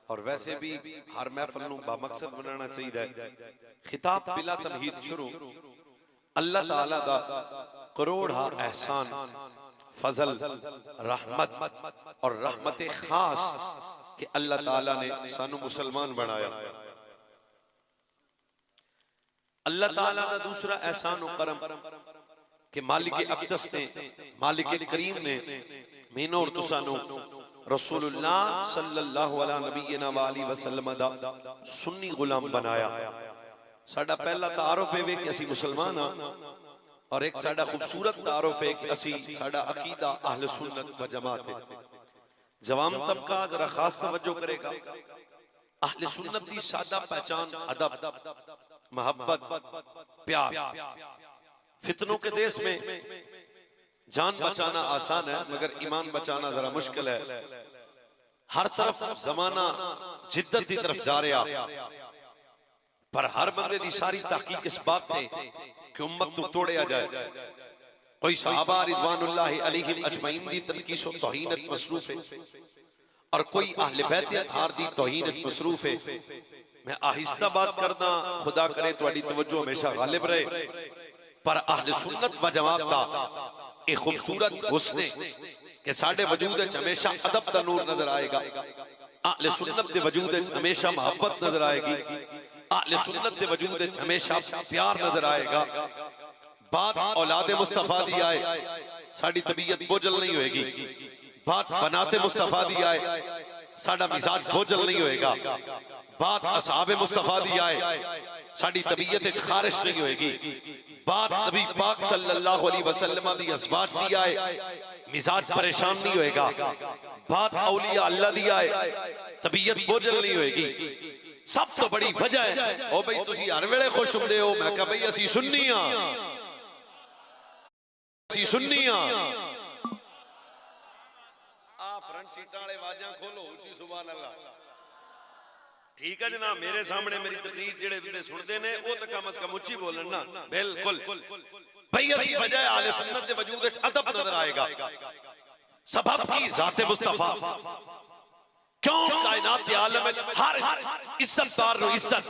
और वैसे भी हर महफिल नूं बामकसद बनाना चाहिए। खिताब बिला तमहीद शुरू। अल्लाह ताला दा करोड़ हा एहसान, फजल, रहमत और रहमत खास कि अल्लाह ताला ने सानू मुसलमान बनाया। अल्लाह ताला दा दूसरा एहसान और करम कि मालिक अक़दस ने, मालिक करीम ने मैनू और तुसानू रसूलुल्लाह सल्लल्लाहु अलैहि नबीना व अलैहि वसल्लम दा सुन्नी गुलाम बनाया। साडा पहला तारुफ है कि असी मुसलमान हां, और एक साडा खूबसूरत तारुफ है कि असी साडा अकीदा अहले सुन्नत व जमात है। जवाम तबका जरा खास तवज्जो करेगा। अहले सुन्नत दी सादा पहचान अदब, मोहब्बत, प्यार। फितनों के देश में जान बचाना आसान है मगर ईमान बचाना जरा मुश्किल है। हर तरफ जमाना जिद्दत की तरफ जा रहा, पर हर बंदे दी सारी तहकीक इस बात पे कि उम्मत को तोड़या जाए। कोई सहाबा रिज़वानुल्लाहि अलैहिम अजमईन दी तनकीस व तौहीनत मसरूफ है, और कोई अहले बैत अतहार दी तौहीनत मसरूफ है। मैं आहिस्ता बात करना, खुदा करे तुम्हारी तवज्जो हमेशा गालिब रहे। पर अहले सुन्नत व जमात दा एक खूबसूरत हुस्न के साडे वजूद विच हमेशा अदब दा नूर नजर आएगा। अहले सुन्नत दे वजूद विच हमेशा मोहब्बत नजर आएगी। अहले सुन्नत दे वजूद विच हमेशा प्यार नजर आएगा। बात औलाद मुस्तफा दी आए, साडी तबीयत बोझल नहीं होएगी। बात बनाते मुस्तफा दी आए, साडा मिजाज बोझल नहीं होएगा। बात असहाबे मुस्तफा दी आए, साडी तबीयत विच खारिश नहीं होएगी। बात नबी पाक सल्लल्लाहु अलैहि वसल्लम दी असवाज दी आए, मिजाज परेशान नहीं होएगा। बात औलिया अल्लाह दी आए, तबीयत बोझल नहीं होएगी। सब तो बड़ी वजह है ओ भाई तुसी हर वेले खुश हुंदे हो। मैं कहा भाई असी सुन्नी हां, असी सुन्नी हां। आ फ्रंट सीटां वाले आवाजां खोलो उची सुभान अल्लाह। ठीक है जनाब, मेरे सामने मेरी तकरीर जेड़े बंदे सुनते ने वो तो कम से कम उच्ची बोलन ना। बिल्कुल भाई असी वजह आले सुन्नत दे वजूद विच अदब नजर आएगा। सबब की ज़ाते मुस्तफा, क्यों कायनात दे आलम विच हर इज्जतदार नु इज्जत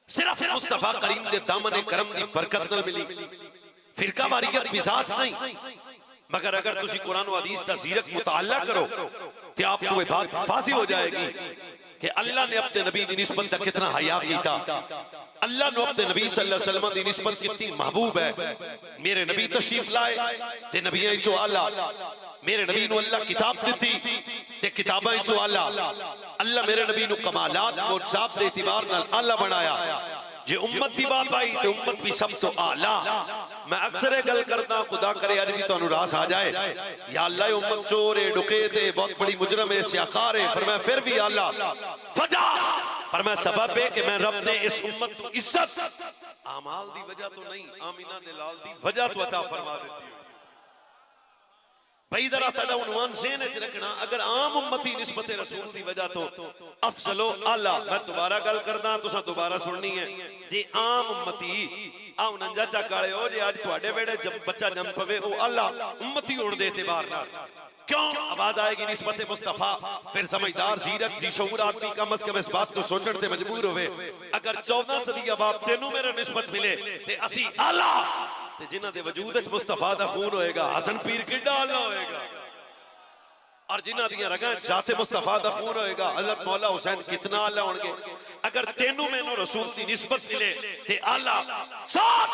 सिर्फ मुस्तफा करीम दे दामन करम दी बरकत नाल मिली। फिरका वारियत मिजाज नहीं, मगर अगर तुसी कुरान व हदीस दा सीरत मुताला करो ते आपको ये बात फाजी हो जाएगी कि अल्लाह ने अपने नबी दी निस्बत दा कितना हया कीता। अल्लाह ने अपने नबी सल्लल्लाहु अलैहि वसल्लम दी निस्बत कितनी महबूब है। मेरे नबी तशरीफ लाए ते नबियां चो आला, मेरे नबी नु अल्लाह किताब दी ते किताबां चो आला। अल्लाह मेरे नबी नु कमालात और जात दे इतिबार नाल आला बनाया। जे उम्मत दी बात आई ते उम्मत भी सब तो आला। मैं अक्सर गल करता, खुदा करे अज भी तुहानू रास आ जाए। या अल्लाह उम्मत चोर है, डुकेत है, बहुत बड़ी मुजरम है, सियाखार है, पर मैं फिर भी आला वजह पर मैं सबब है कि मैं रब ने इस उम्मत को इज्जत आमाल दी वजह तो नहीं, आमीना दे लाल दी वजह तो अता फरमा देती है। भाई जरा साडा उन्वान ज़हन विच रखना, अगर आम उम्मती निस्बत रसूल दी वजह तो अफजलो आला। मैं दोबारा गल करदा, तुसां दोबारा सुननी है जी। आम उम्मती आ 49 चकाले हो जे अज तुहाडे वेड़े जब बच्चा जन्म पवे ओ आला उम्मती होण दे एतबार नाल क्यों आवाज आएगी निस्बत मुस्तफा। फिर समझदार जीरक जी शऊर आदमी कम अज कम इस बात को सोचण ते मजबूर होवे। अगर 14 सदियां बाद तेनू मेरे निस्बत मिले ते असी आला ते जिन्हां दे वजूद विच मुस्तफा दा खून होएगा, हसन पीर किड्डा आला होएगा। और जिन्हां दियां रगां जाते मुस्तफा दा खून होएगा, हजरत मौला हुसैन कितना आला होणगे। अगर तेनू मैनू रसूल दी निस्बत मिले ते आला साथ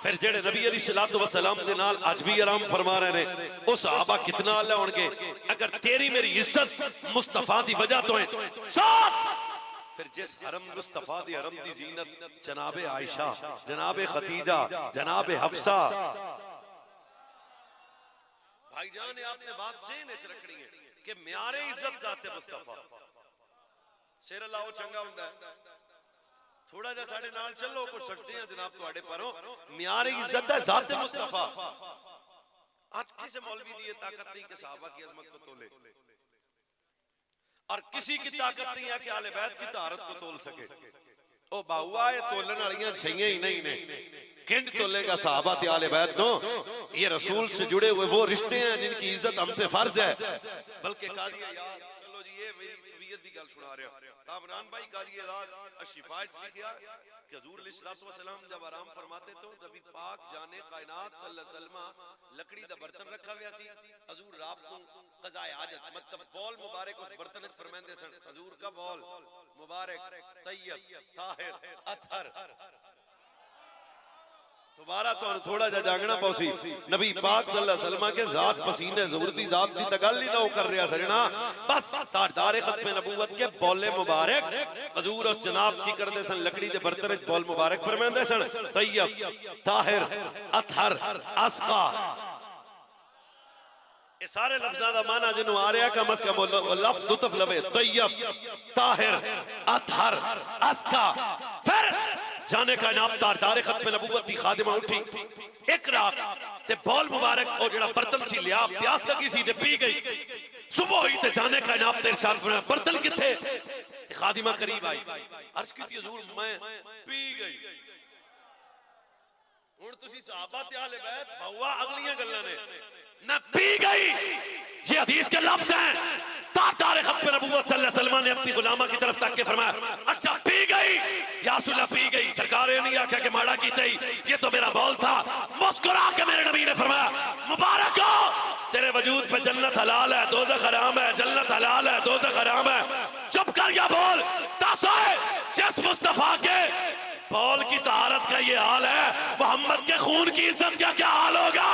फिर जेड़े नबी अलैहिस्सलातु वस्सलाम दे नाल अज भी आराम फरमा रहे ने ओ सहाबा कितना आला होणगे। अगर तेरी मेरी इज्जत मुस्तफा दी वजह तो है साथ फिर जिस हरम मुस्तफा दी हरम दी जीनत जनाबे आयशा, जनाबे खदीजा, जनाबे हफ्सा। भाईजान ने आपने बात ज़हन विच रखनी है कि म्यारे इज्जत जाते मुस्तफा। सिर लाओ चंगा हुंदा है, थोड़ा जा साडे नाल चलो कुछ सजदे हैं जनाब तुहाडे परों। म्यारे इज्जत है जाते मुस्तफा। आज किसी मौलवी दी ये ताकत नहीं कि सहाबा की अजमत को तोले, और किसी की ताकत नहीं है कि आले बैत की तारत को तोल सके। ओ बाहुआ ये तोलन वालियां छइयां ही नहीं ने, किंड तोलेगा सहाबा ते आले बैत नो। ये रसूल से जुड़े हुए वो रिश्ते हैं जिनकी इज्जत हम पे फर्ज है। बल्कि काजी यार चलो जी ये मेरी तबीयत दी गल सुना रहा कामरान भाई काजी आजाद अशिफा लिखिया कि हुजूर अलैहिस्सलातु वस्सलाम जब आराम फरमाते तो नबी पाक जाने कायनात सल्लल्लाहु अलैहि वसल्लम लकड़ी दा बर्तन रखा हुआ सी हुजूर रात को कज़ाए हाजत मतलब बौल मुबारक उस बर्तन विच फरमांदे सन हुजूर का बौल मुबारक तय्यब ताहिर अतहर दोबारा तो थोड़ा जा जागना पौसी नबी पाक सल्लल्लाहु अलैहि वसल्लम के जात पसीने ज़ुहूर दी जात दी तगल ही ना कर रहा सजना बस ताजदार खत्म नबूवत के बौले मुबारक हुजूर उस जनाब की करदे सन लकड़ी दे बर्तन विच बौल मुबारक फरमांदे सन तय्यब ताहिर अतहर अस्का ये सारे लफ्ज़ां दा माना जिन्हों आ रहा कम अज कम लफ्ज़ दुतफ लवे तय्यब ताहिर अतहर अस्का फिर जाने का नाम तारदार खत्म नबूवत दी खादिमा उठी एक रात ते बौल मुबारक और जेड़ा बर्तन सी लिया प्यास लगी सी ते पी गई सुबह हुई ते जाने का नाम ते इरशाद फरमाया बर्तन किथे ते खादिमा करीब आई अर्ज कीती हुजूर मैं पी गई हुण तुसी सहाबा ते आले बैत बहुआ अगलियां गल्लां ने मैं पी गई ये हदीस के लफ्ज हैं तारदार खत्म नबूवत सल्लल्लाहु अलैहि वसल्लम ने अपनी गुलामा की तरफ ताक के फरमाया अच्छा पी गई या रसूल अल्लाह पी गई सरकार ने नहीं आख्या कि माड़ा कीते ही ये तो मेरा बौल था मुस्कुरा के मेरे नबी ने फरमाया मुबारक हो तेरे वजूद पे जन्नत हलाल है दोज़ख हराम है जन्नत हलाल है दोज़ख हराम है चुप कर या बोल तासोए जिस मुस्तफा के बौल की तहारत का ये हाल है मोहम्मद के खून की इज्जत का क्या हाल होगा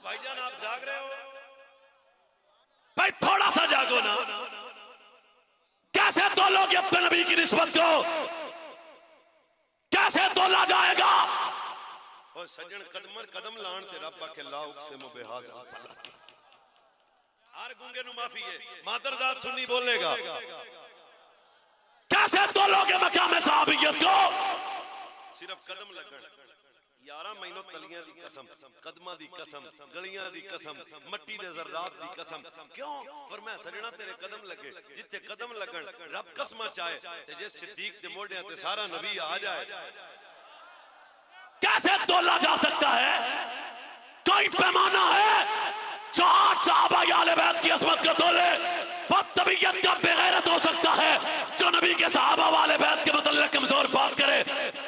भाईजान आप जाग रहे हो भाई थोड़ा सा जागो ना कैसे तोलोगे अपने नबी की निस्बत को कैसे तोला जाएगा और सज्जन कदम कदम लान ते रब के ला उकसिम बिहाज़ा हर गूंगे नु माफी है मादरजात सुन्नी बोलेगा कैसे तोलोगे मकाम सहाबियत को सिर्फ कदम लगन 11 महीनों तलियां दी कसम कदमां दी कसम गलियां दी कसम मट्टी दे ज़र्रात दी कसम क्यों फरमाया सजना तेरे कदम लगे जिथे कदम लगन रब कसम चाहे ते जे सिद्दीक दे मोढ़ियां ते सारा नबी आ जाए कैसे तोला जा सकता है कोई पैमाना है जो आज सहाबा आले बैत की अज़मत को तोले वो तबीयत का बेगैरत हो सकता है जो नबी के सहाबा वाले बैत के मतलब कमजोर बात करे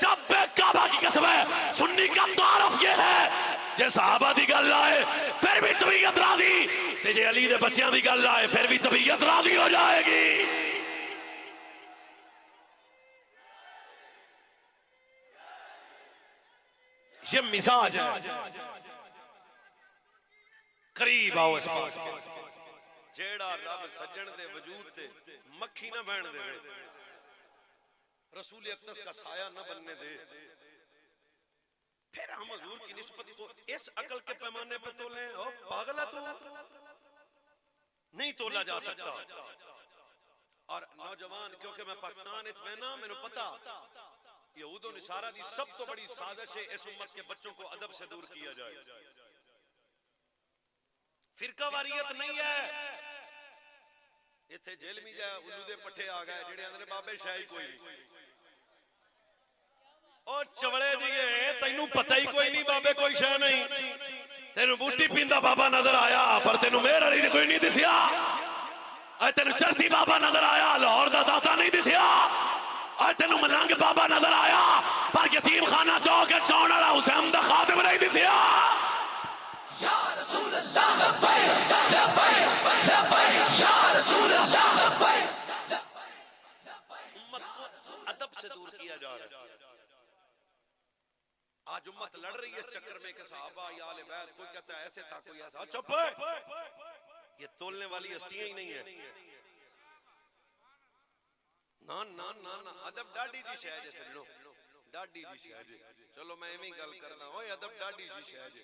जब काबा की कसम है सुन्नी का तारफ ये है जे सहाबा दी गल आए फिर भी तबीयत राजी ते जे अली दे बच्चियां दी गल आए फिर भी तबीयत राजी हो जाएगी ये मिजाज है करीब आओ इस पास जेड़ा रब सज्जन दे वजूद ते मक्खी ना बहन दे रसूल अक़दस का साया न बनने दे फिर हम हुजूर की निस्बत को इस अकल के पैमाने पर तोले ओ पागल है तू नहीं तोला जा सकता और नौजवान क्योंकि मैं पाकिस्तान इच रहना मैंने पता यहूद और नसारा दी सब तो बड़ी साजिश है इस उम्मत के बच्चों को अदब से दूर किया जाए फिरकावारियत नहीं है इत्थे जेल में जाए उल्लू दे पट्ठे आ गए जेड़े आंदे ने बाबे शाही कोई नहीं ओ चवड़े दिए तैनू पता ही कोई नहीं बाबे कोई शह नहीं तेनू बूटी पींदा बाबा नजर आया पर तेनू मेहर अली ने कोई नहीं दिसिया तेनू चरसी बाबा नजर आया लाहौर दा दाता नहीं दिसिया तेनू मलंग बाबा नजर आया पर यतीम खाना चौक चौन वाला हुसैन दा खादिम नहीं दिसिया या रसूल अल्लाह लब्बैक लब्बैक लब्बैक या रसूल अल्लाह लब्बैक उम्मत को अदब से दूर किया जा रहा है आज उम्मत लड़ रही है इस चक्कर में कि सहाबा या आले बैत कोई कहता है ऐसे था कोई ऐसा चुप ये तोलने वाली हस्तियां ही नहीं है ना ना ना ना अदब डाडी जी शह जे सजनो डाडी जी शह जे चलो मैं एवें गल करदा ओए अदब डाडी जी शह जे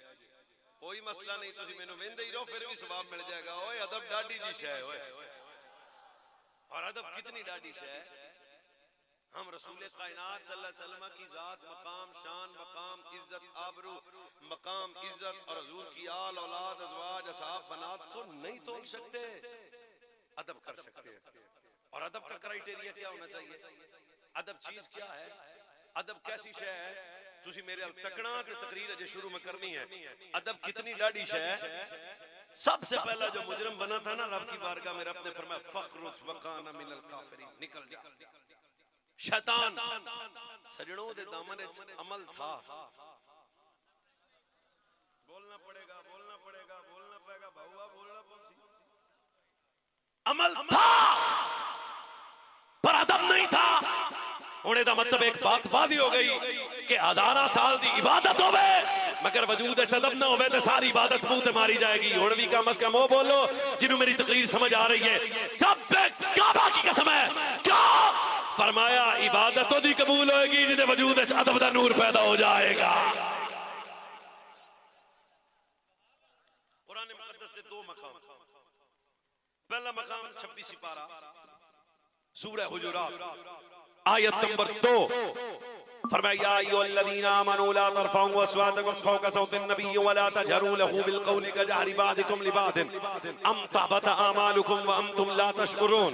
कोई मसला नहीं तुसी मेनू वेंदे ही रहो फिर भी सवाब मिल जाएगा ओए अदब डाडी जी शह ओए और अदब कितनी डाडी शह हम रसूल कायनात सल्लल्लाहु अलैहि वसल्लम की जात मकाम शान मकाम इज्जत आबरू मकाम इज्जत और हुजूर की आल औलाद अज़वाज असहाब बनात को नहीं तोल सकते अदब कर सकते हैं और अदब का क्राइटेरिया क्या होना चाहिए अदब चीज क्या है, अदब कैसी शय है, तुसी मेरे अल तकना ते तकरीर अजे शुरू में करनी है। अदब कितनी डाढ़ी शय है। सबसे पहला जो मुजरम बना था ना रब की बारगाह में, रब ने फरमाया फखरुज वकाना मिनल काफिरीन, निकल जा शैतान। सजनों दे दामन अमल था, बोलना पड़ेगा बोलना पड़ेगा बोलना पड़ेगा बहुआ बोलना पड़ेगा, अमल था पर अदब नहीं था। होने का मतलब एक बात वाजी हो गई कि हजारा साल की इबादत होवे मगर वजूद अदब ना होवे तो सारी इबादत मुंह ते मारी जाएगी। हुण भी कम अज कम वो बोलो जिन्हों मेरी तकरीर समझ आ रही है। जब काबा की कसम है, क्या फरमाया इबादत ओदी कबूल होएगी जिहदे वजूद विच अदब दा नूर पैदा हो जाएगा। कुरान मुकद्दस दे दो मकाम, पहला मकाम 26 पारा सूरह हुजुरात आयत नंबर 2, फरमाया या अय्युहल्लज़ीना आमनू ला तरफ़ऊ अस्वातकुम फ़ौक़ सौतिन नबी व ला तजहरू लहू बिल क़ौलि कजहरि बादिकुम लिबादिन अम तहबत आमालुकुम व अंतुम ला तशकुरून।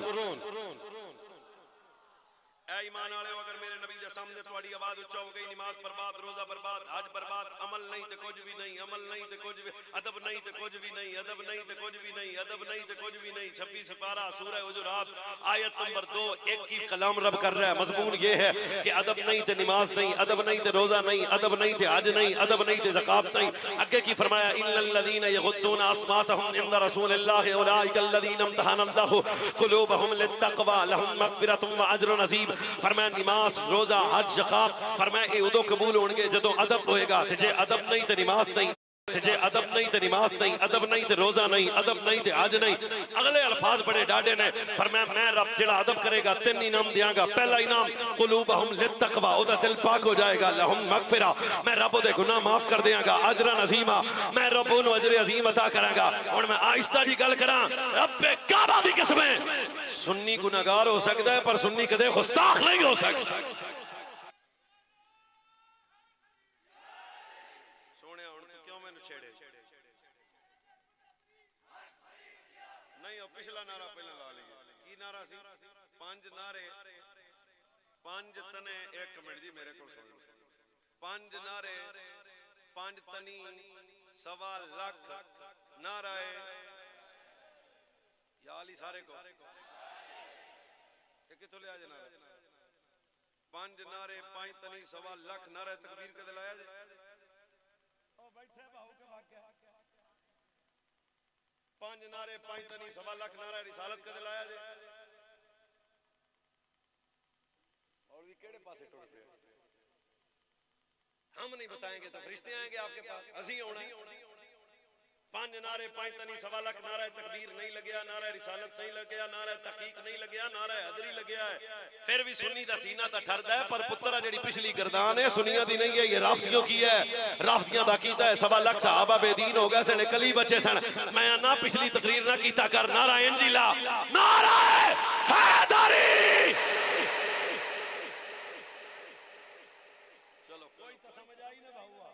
ऐ ईमान वालेओ, अगर मेरे नबी दे सामने तुम्हारी आवाज उच्चा हो गई, नमाज बर्बाद, रोजा बर्बाद, हज बर्बाद, अमल नहीं तो कुछ भी नहीं, अमल नहीं तो कुछ भी, अदब नहीं तो कुछ भी नहीं, अदब नहीं तो कुछ भी नहीं, अदब नहीं तो कुछ भी नहीं। 26 पारा सूरह हुजुरात आयत नंबर 2, एक ही कलाम रब कर रहा है। मजमून ये है कि अदब नहीं तो नमाज नहीं, अदब नहीं तो रोजा नहीं, अदब नहीं तो हज नहीं, अदब नहीं तो ज़कात नहीं। आगे की फरमाया इन्नल्लज़ीना यग़ुद्दूना अस्वातहुम इंदा रसूलिल्लाहि उलाइकल्लज़ीना इम्तहनल्लाहु क़ुलूबहुम लित्तक़वा लहुम मग़फ़िरतुम व अज्रुन अज़ीम। फरमाया नमाज रोजा हज ज़कात फरमाया ये उदो कबूल होंगे जदों अदब होएगा। जे अदब नहीं तो नमाज नहीं, जे अदब नहीं तो नमाज नहीं, अदब नहीं तो रोजा नहीं, अदब नहीं तो हज नहीं। अगले अल्फाज बड़े डाढ़े ने, फरमाया मैं रब जेड़ा अदब करेगा 3 इनाम दियांगा। पहला इनाम कुलूबहुम लित्तक़वा, ओदा दिल पाक हो जाएगा। लहुम मग़फ़िरा, मैं रब ओदे गुनाह माफ कर देंगा। अजरन अज़ीमा, मैं रब ओनू अजर अज़ीम अता करांगा। हुण मैं आहिस्ता जी गल करां, रब्बे काबा दी कसम है सुन्नी गुनाहगार हो सकता है पर सुन्नी कदे गुस्ताख नहीं हो सकता। पिछला नारा पहले ला लीजिए, की नारा सी? 5 नारे 5 तने, एक मिनट जी मेरे को सुन, 5 नारे 5 तनी 1.25 लाख नाराए या अली सारे को ये किथों ले आ जना 5 नारे 5 तनी 1.25 लाख नारा तकबीर के दिलाया जे ओ बैठे भाऊ के वाक्य 5 नारे 5 तनी 1.25 लाख नारा रिसालत का दिलाया जे और भी केड़े पासे टुर पे हम नहीं बताएंगे तो फरिश्ते आएंगे आपके पास, असी होना। 5 नारे 5 तनी 1.25 लाख नारा तकबीर नहीं लगे, नारा रिसालत नहीं लगे, नारा तहकीक नहीं लगे, नारा हैदरी लगे है। फिर भी सुन्नी दा सीना तो ठरदा है पर पुत्रा जेड़ी पिछली गर्दान है सुन्नियां दी नहीं है, ये राफसियों की है। राफसियां दा कीता है 1.25 लाख सहाबा बेदीन हो गए सन, कली बचे सन। मैं ना पिछली तकरीर ना कीता कर, नारा इंजिला नारा हैदरी। चलो कोई तो समझ आई ना भाऊआ,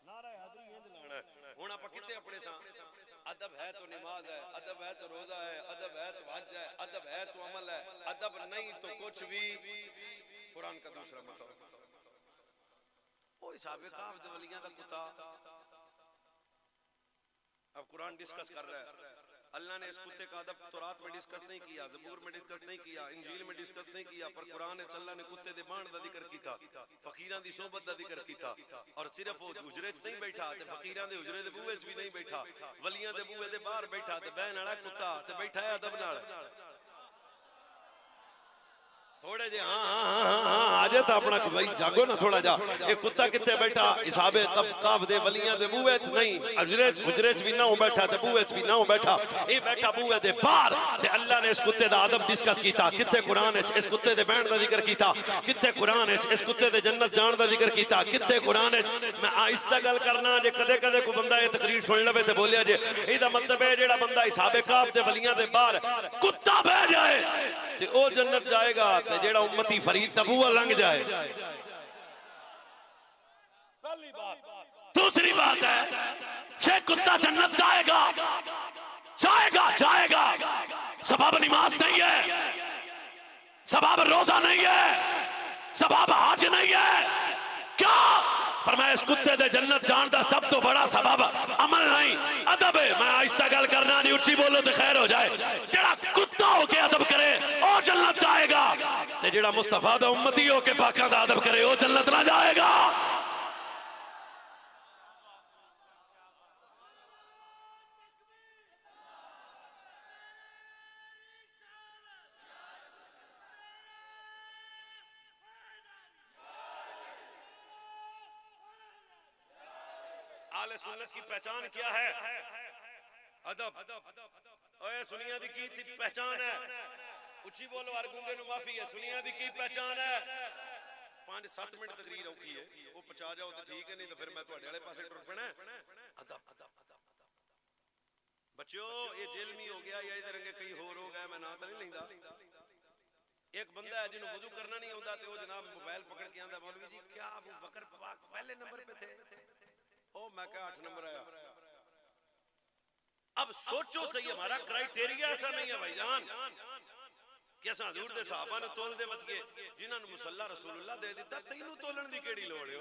नारा हैदरी इंज लाना। हुण आप किते अपने सा अदब है तो नमाज है, अदब है तो रोजा है, अदब है तो हज है, अदब है तो अमल है, अदब नहीं तो कुछ भी। कुरान का दूसरा मतलब ओ हिसाब काफ दे वलियां दा कुत्ता। अब कुरान डिस्कस कर रहा है, अल्लाह ने इस कुत्ते का अदब तौरात में डिस्कस नहीं किया, ज़बूर में डिस्कस नहीं किया, इंजील में डिस्कस नहीं किया, पर कुरान ने अल्लाह ने कुत्ते दे बाण दा जिक्र कीता, फकीरां दी सोबत दा जिक्र कीता। और सिर्फ वो हुजरे च नहीं बैठा ते फकीरां दे हुजरे दे बूहे च भी नहीं बैठा, वलियां दे बूहे दे बाहर बैठा ते बहन वाला कुत्ता ते बैठा है अदब नाल। थोड़े जे हाँ आज तो अपना भाई जागो ना थोड़ा जा। ये कुत्ता कितने बैठा हिसाबे काफ दे वलियां दे बूहे च नहीं, हुजरे च भी ना हो बैठा ते बूहे च भी ना हो बैठा, ये बैठा बूहे दे बाहर। ते अल्लाह ने इस कुत्ते दा अदब डिस्कस कीता, किथे कुरान च इस कुत्ते दे बैण दा जिक्र कीता, किथे कुरान च इस कुत्ते दे जन्नत जाण दा जिक्र कीता, किथे कुरान च। मैं आहिस्ता गल करना, जे कदे कदे कोई बंदा ये तकरीर सुन लवे ते बोलिया जे एदा मतलब है जेड़ा बंदा हिसाबे काफ दे वलियां दे बाहर कुत्ता बह जाए ते ओ जन्नत जाएगा, ते जेड़ा उम्मती फरीद दा बूहा लंघ जाए। पहली बात। दूसरी बात है जे कुत्ता जन्नत जाएगा जाएगा जाएगा, सबब नमाज नहीं है, सबब रोजा नहीं है, सबब हज नहीं है। क्या फरमाया? इस कुत्ते दे जन्नत जान दा सब तो बड़ा सबब अमल नहीं, अदब है। मैं आहिस्ता गल करना नहीं, उच्ची बोलो तो खैर हो जाए। जेड़ा कुत्ता होके अदब करे ओ जन्नत जाएगा, ते जेड़ा मुस्तफा दा उम्मती होके पाकां दा अदब करे ओ जन्नत ना जाएगा। आले सुन्नत की पहचान क्या है? अदब। ओए सुनिया दी की पहचान है? उच्ची बोलो, हर गूंगे नु माफी है। सुनिया दी की पहचान है? 5-7 मिनट तकरीर औखी है, वो पहुंचा जाओ तो ठीक है, नहीं तो फिर मैं तुहाडे वाले पासे टुर पैना। अदब। बच्चों ये जेलमी हो गया या इधर अगे कई होर हो गए, मैं ना तो नहीं लेंदा। एक बंदा है जिन्होंने वुजू करना नहीं आता, तो वो जनाब मोबाइल पकड़ के आंदा, मौलवी जी क्या अबू बकर पाक पहले नंबर पे थे? ओ मैं क्या 8 नंबर आया। अब सोचो सही, हमारा क्राइटेरिया ऐसा नहीं है भाईजान कि असा हजूर दे सहाबा ने तोल दे मत के, जिन्हां नु मुसल्ला रसूलुल्लाह दे दिता, तैनू तोलन दी केड़ी लोड़ है?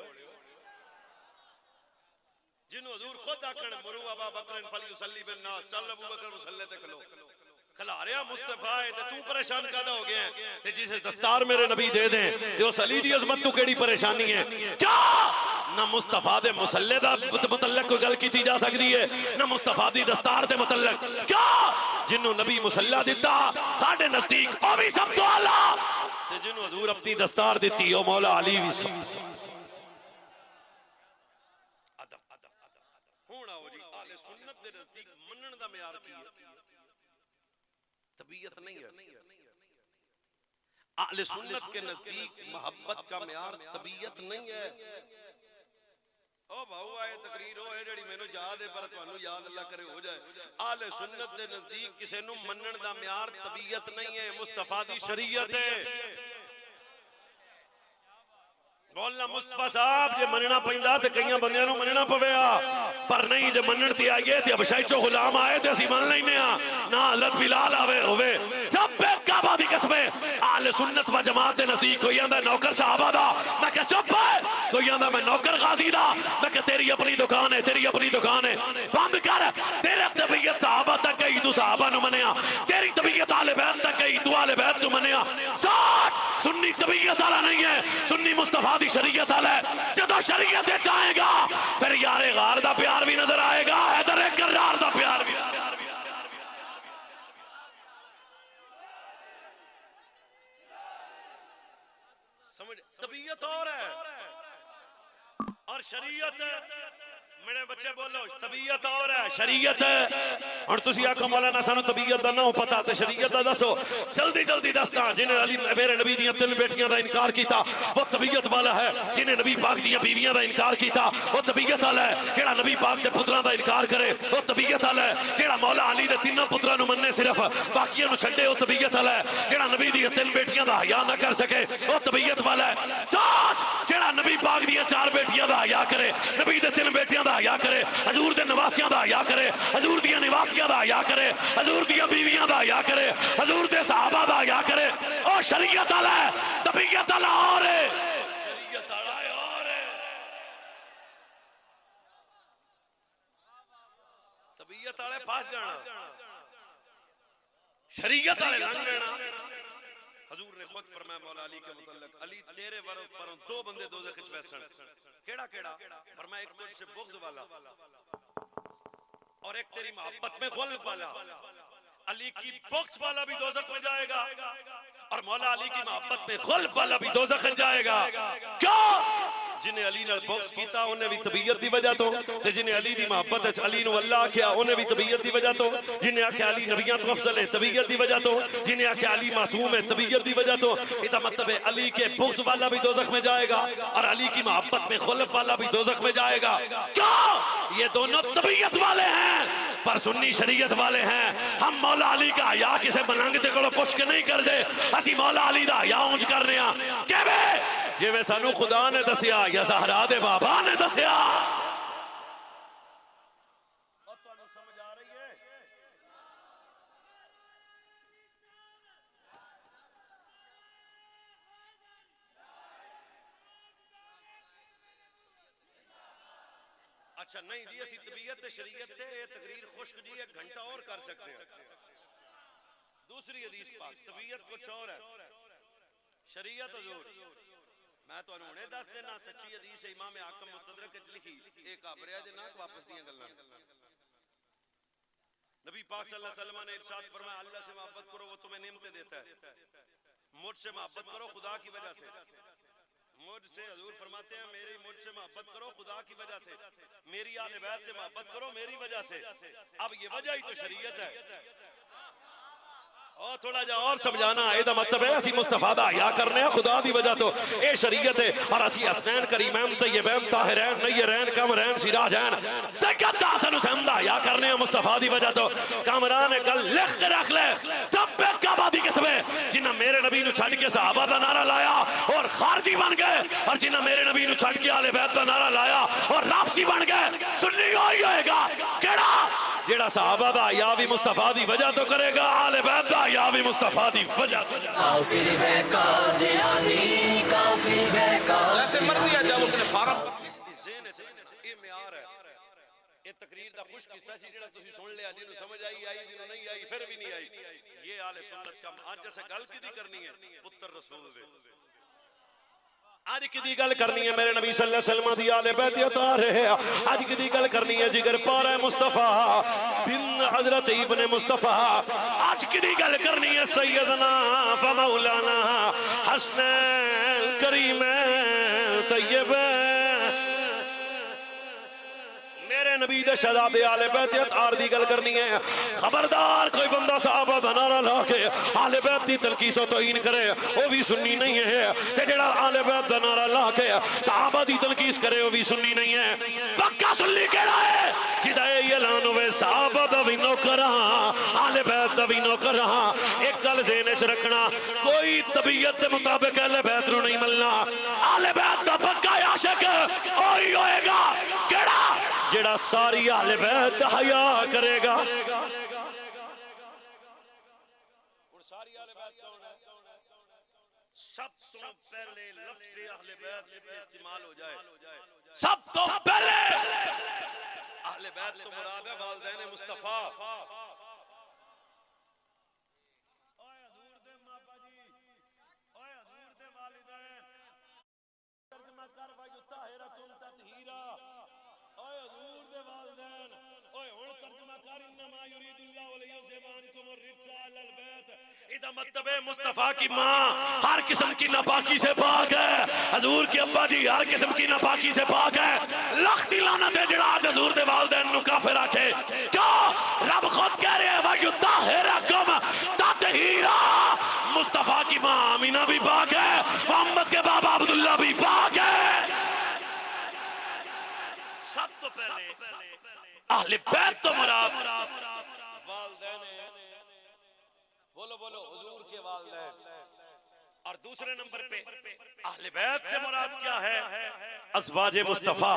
जिन्हों हजूर खुद आखण मुरू अबा बकर फलयुसल्ली बिन नास, चल अबू बकर मुसल्ले ते खलो। खलारिया मुस्तफा है ते तू परेशान कादा हो गया है? ते जिसे दस्तार मेरे नबी दे दे ते उस अली दी अजमत तू केड़ी परेशानी है? क्या ना मुस्तफा दे मुसल्ले दा मुतल्लक कोई गल की जा सकती है, ना मुस्तफा दी दस्तार दे मुतल्लक। क्या जिन्हों नबी मुसल्ला दिता साडे नजदीक ओ भी सब तो आला, ते जिन्हों हजूर अपनी दस्तार दिती ओ मौला अली भी सब। हुण आओ जी, आले सुन्नत दे नजदीक मनन दा म्यार की है? तबीयत नहीं है। आले सुन्नत के नजदीक मोहब्बत का म्यार तबीयत नहीं है। ओ भाऊ आए तकरीर हो जेड़ी मैनू याद है, पर तुहानू याद अल्लाह करे हो जाए। आले सुन्नत दे नजदीक किसी नू मनन दा म्यार तबीयत नहीं है, मुस्तफा दी शरीयत है। मौलाना मुस्तफा साहब जे मनना पैंदा ते कईयां बंदियां नू मनना पवेगा, पर नहीं जे मनन ते आईए ते अबशाई चो गुलाम आए ते असी मन लैने आ। ना हजरत बिलाल आवे होवे जब बे काबा दी कसमे। आले सुन्नत व जमात दे नजदीक कोई आंदा नौकर साहबा दा, मैं कह चुप है। कोई आंदा मैं नौकर गाजी दा, मैं कह तेरी अपनी दुकान है, तेरी अपनी दुकान है, बंद कर। तेरे तबीयत साहबा तक गई, तू साहबा नू मनिया। तेरी तबीयत आले बैत तक गई, तू आले बैत नू मनिया। साथ सुन्नी तबीयत वाला नहीं है, सुन्नी मुस्तफा दी शरीयत वाला है। जदों शरीयत चाहेगा फिर यारे गार दा प्यार भी नजर आएगा, हैदर करार दा प्यार भी। समझ? तबीयत और है और शरीयत। मेरे बच्चे बोलो, तबीयत और है शरीयत है। और तुसी आखो मौलाना सानू तबीयत दा ना हो पता ते शरीयत दा दसो। जल्दी जल्दी दसदा। जिन्हें अली मेरे नबी दी 3 बेटियां दा इनकार किया वो तबीयत वाला है। जिन्हें नबी पाक दी बीवियां दा इनकार किया वो तबीयत वाला है। जेड़ा नबी पाक दे पुत्रां दा इनकार करे वो तबीयत वाला है। जेड़ा मौला अली दे 3 पुत्रां नु मन्ने सिर्फ बाकियां नु छड्डे वो तबीयत वाला है। जेड़ा नबी दी 3 बेटियां दा हया ना कर सके वो तबीयत वाला है। सोच, जेड़ा नबी पाक दी 4 बेटियां दा हया करे, नबी दे 3 बेटियां दा हया करे, हजूर दे नवासियां दा हया करे, हजूर दी निवासियां दा हया करे, हजूर दी बीवियां दा हया करे, हजूर दे सहाबा दा हया करे। ओ शरीयत वाला है, तबीयत वाला और है, शरीयत वाला और है। तबीयत वाले फंस जाना, शरीयत वाले लंघ जाना। हजूर ने खुद फरमाया मौला अली के मुतल्लिक, अली तेरे पर 2 बंदे दोज़ख विच वैसन। केड़ा केड़ा? फरमाया एक तुझसे बुग़्ज़ वाला और एक तेरी मोहब्बत में गुल वाला। अली की बुग़्ज़ वाला भी दोज़ख में जाएगा और मौला अली की मोहब्बत में गुल वाला भी दोज़ख में जाएगा। क्यों? जिन्हें अली नाल बुग़्ज़ कीता उन्हें भी तबीयत दी वजह तो, ते जिन्हें अली दी मोहब्बत विच अली नू अल्लाह आख्या उन्हें भी तबीयत दी वजह तो, जिन्हें आख्या अली नबियां तो अफजल है तबीयत दी वजह तो, जिन्हें आख्या अली मासूम है तबीयत दी वजह तो। इसका मतलब है अली के बुग़्ज़ वाला भी दोज़ख में जाएगा और अली की मोहब्बत में खुल्फ वाला भी दोज़ख में जाएगा। क्यों? ये दोनों तबीयत वाले हैं पर सुन्नी शरीयत वाले हैं। हम मौला अली का हया किसे बनांगते को पुछ के नहीं कर दे, असी मौला अली दा हया ऊंच करने आ केवे जिवें सानू खुदा ने दसिया या ज़हरा दे बाबा ने दसिया। अच्छा नहीं जी, ਅਸੀਂ तबीयत ते शरीयत ते ये तकरीर खुश्क जी 1 घंटा और कर सकते हैं। दूसरी हदीस पाक, तबीयत कुछ और है, शरीयत हुजूर मैं तो हुणे दस देना सच्ची हदीस है, इमाम हाकिम मुस्तदरक विच लिखी, एक घबरिया जे ना वापस दियां गल्लां। नबी पाक सल्लल्लाहु अलैहि वसल्लम ने इरशाद फरमाया, अल्लाह से मोहब्बत करो वो तुम्हें नेमतें देता है, मुझसे मोहब्बत करो खुदा की वजह से। मुझसे हजूर फरमाते हैं मेरी मुझसे मोहब्बत करो खुदा की वजह से, मेरी आले बैत से मोहब्बत करो मेरी वजह से। अब ये वजह ही तो शरीयत है। और थोड़ा जा और समझाना ਇਹਦਾ मतलब है ਅਸੀਂ मुस्तफा दा हया करने हैं खुदा दी वजह तो ये शरीयत है। और ਅਸੀਂ हसनैन करीमैन तय्यबैन ताहिरैन नय्यरैन कमरैन सिराजैन ज़कात हसन हुसैन दा हया करने हैं मुस्तफा दी वजह तो। कामरान ने कल लिख के रख ले, तब काबा दी कसम जिन्हें मेरे नबी नु छड़ के सहाबा दा नारा लाया और खारजी बन गए, और जिन्हें मेरे नबी नु छड़ के आले बैत दा नारा लाया और राफसी बन गए, सुन्नी ही होएगा केड़ा जेड़ा सहाबा दा हया भी मुस्तफा दी वजह तो करेगा, आले बैत दा हया भी मुस्तफा दी वजह तो। काफिर है कादियानी, काफिर है जैसे मर्जी है जब उसने फारम ये म्यार है। ये तकरीर दा खुश किस्सा सी जेड़ा तुसी सुन लिया, जिन्हों समझ आई आई, जिन्हों नहीं आई फिर भी नहीं आई। ये आले सुन्नत का आज जैसे गल किदी करनी है पुत्र रसूल दे, आज किदी गल करनी है मेरे नबी सल्लल्लाहु अलैहि वसल्लम दी आले बैत उतार है, आज किदी गल करनी है जिगर पारा मुस्तफा बिन हजरत इब्ने मुस्तफा, आज किदी गल करनी है सैयदना फ मौलाना हसनैन करीमैन तय्यबैन मेरे नबी दे शहजादे आले बैत अतार दी गल करनी है। खबरदार कोई बंदा सहाबा दा नारा ला के आले बैत दी तनकीस तौहीन करे वो भी सुन्नी नहीं है, ते जेड़ा आले बैत दा नारा ला के सहाबा दी तनकीस करे वो भी सुन्नी नहीं है। पक्का सुन्नी केड़ा है जिदा ये ऐलान होवे सहाबा दा भी नौकर आले बैत दा भी नौकर। एक गल ज़हन च रखना, कोई तबीयत के मुताबिक आले बैत नूं नहीं मिलना, आले बैत दा पक्का आशिक ओही होएगा केड़ा जेड़ा सारी आले बैत हया करेगा। सारी आले बैत कौन है? सब तो पहले लफ्ज़ अहले बैत इस्तेमाल हो जाए, सब तो पहले अहले बैत तो मुराद है वालिदैन मुस्तफा। ओए हजूर दे मापा जी, ओए हजूर दे वालिदैन तर्जुमा कर व युताहिरकुम ततहीरा, ओए हजूर दे वालिदैन ओए हुन तर्जुमा कर इन्नमा युरीदुल्लाहु लियुज़हिबा अन्कुम अर्रिज्सा अलल बैत। इदा मतलब है मुस्तफा की मां हर किस्म की नापाकी से पाक है, हजूर की अब्बा जी हर किस्म की नापाकी से पाक है। लख दी लानत है जेड़ा आज हजूर दे वालिदैन नु काफिर आखे। क्यों? रब खुद कह रहे हैं व युताहिरकुम ततहीरा, मुस्तफा की मां आमीना भी पाक है, मोहम्मद के बाबा अब्दुल्ला भी पाक है। सब तो पहले अहले बैत तो मुराद वालिदैन, बोलो बोलो हुजूर के वालिदैन। और दूसरे नंबर पे अहले बैत से मुराद क्या है? अज़वाजे मुस्तफा।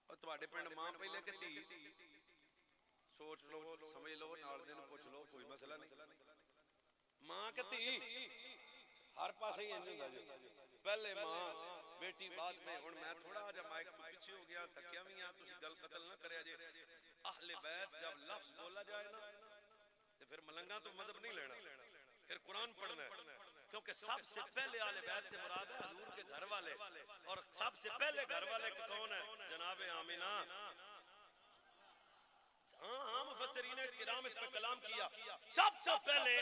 और तुम्हारे पिंड मां पहले कहती सोच लो समझ लो नाल दे नु पूछ लो कोई मसला नहीं। मां कहती हर पासे ही इंज हुंदा जी, पहले मां बेटी बाद में। हुन मैं थोड़ा जा माइक तो पीछे हो गया, थकिया भी हां, तुसी गल कतल ना करया जे। अहले बैत जब लफ्ज बोला जाए ना तो फिर मलंगा तो मजहब नहीं लेना, फिर कुरान पढ़ना है, क्योंकि सबसे पहले आले बैत से मुराद है हजूर के घर वाले। और सबसे पहले घर वाले कौन है? जनाबे आमिना। हाँ मुफस्सिरीन किराम इस पे कलाम किया। सबसे पहले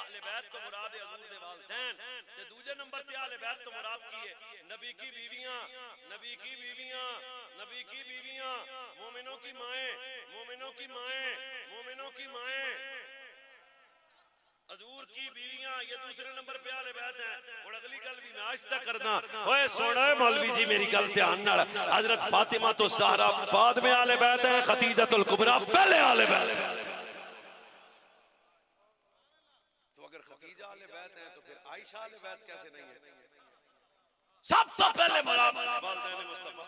आले बैत तो मुराद है हजूर दे वालिदैन, ते दूसरे नंबर पे आले बैत तो मुराद की है नबी की बीवियां, नबी की बीवियां, नबी की बीवियां, मोमिनों की माएं, मोमिनों की माएं, मोमिनों की माएं, हजूर की बीवियां, ये दूसरे नंबर पे आले बैत है। और अगली गल भी मैं आहिस्ता करना, ओए सुनो मौलवी जी मेरी गल ध्यान नाल। हजरत फातिमा तो ज़हरा बाद में आले बैत है, खदीजतुल कुबरा पहले आले बैत। तो अगर खदीजा आले बैत है तो फिर आयशा आले बैत कैसे नहीं है? सबसे पहले मुराद वालिदैन मुस्तफा,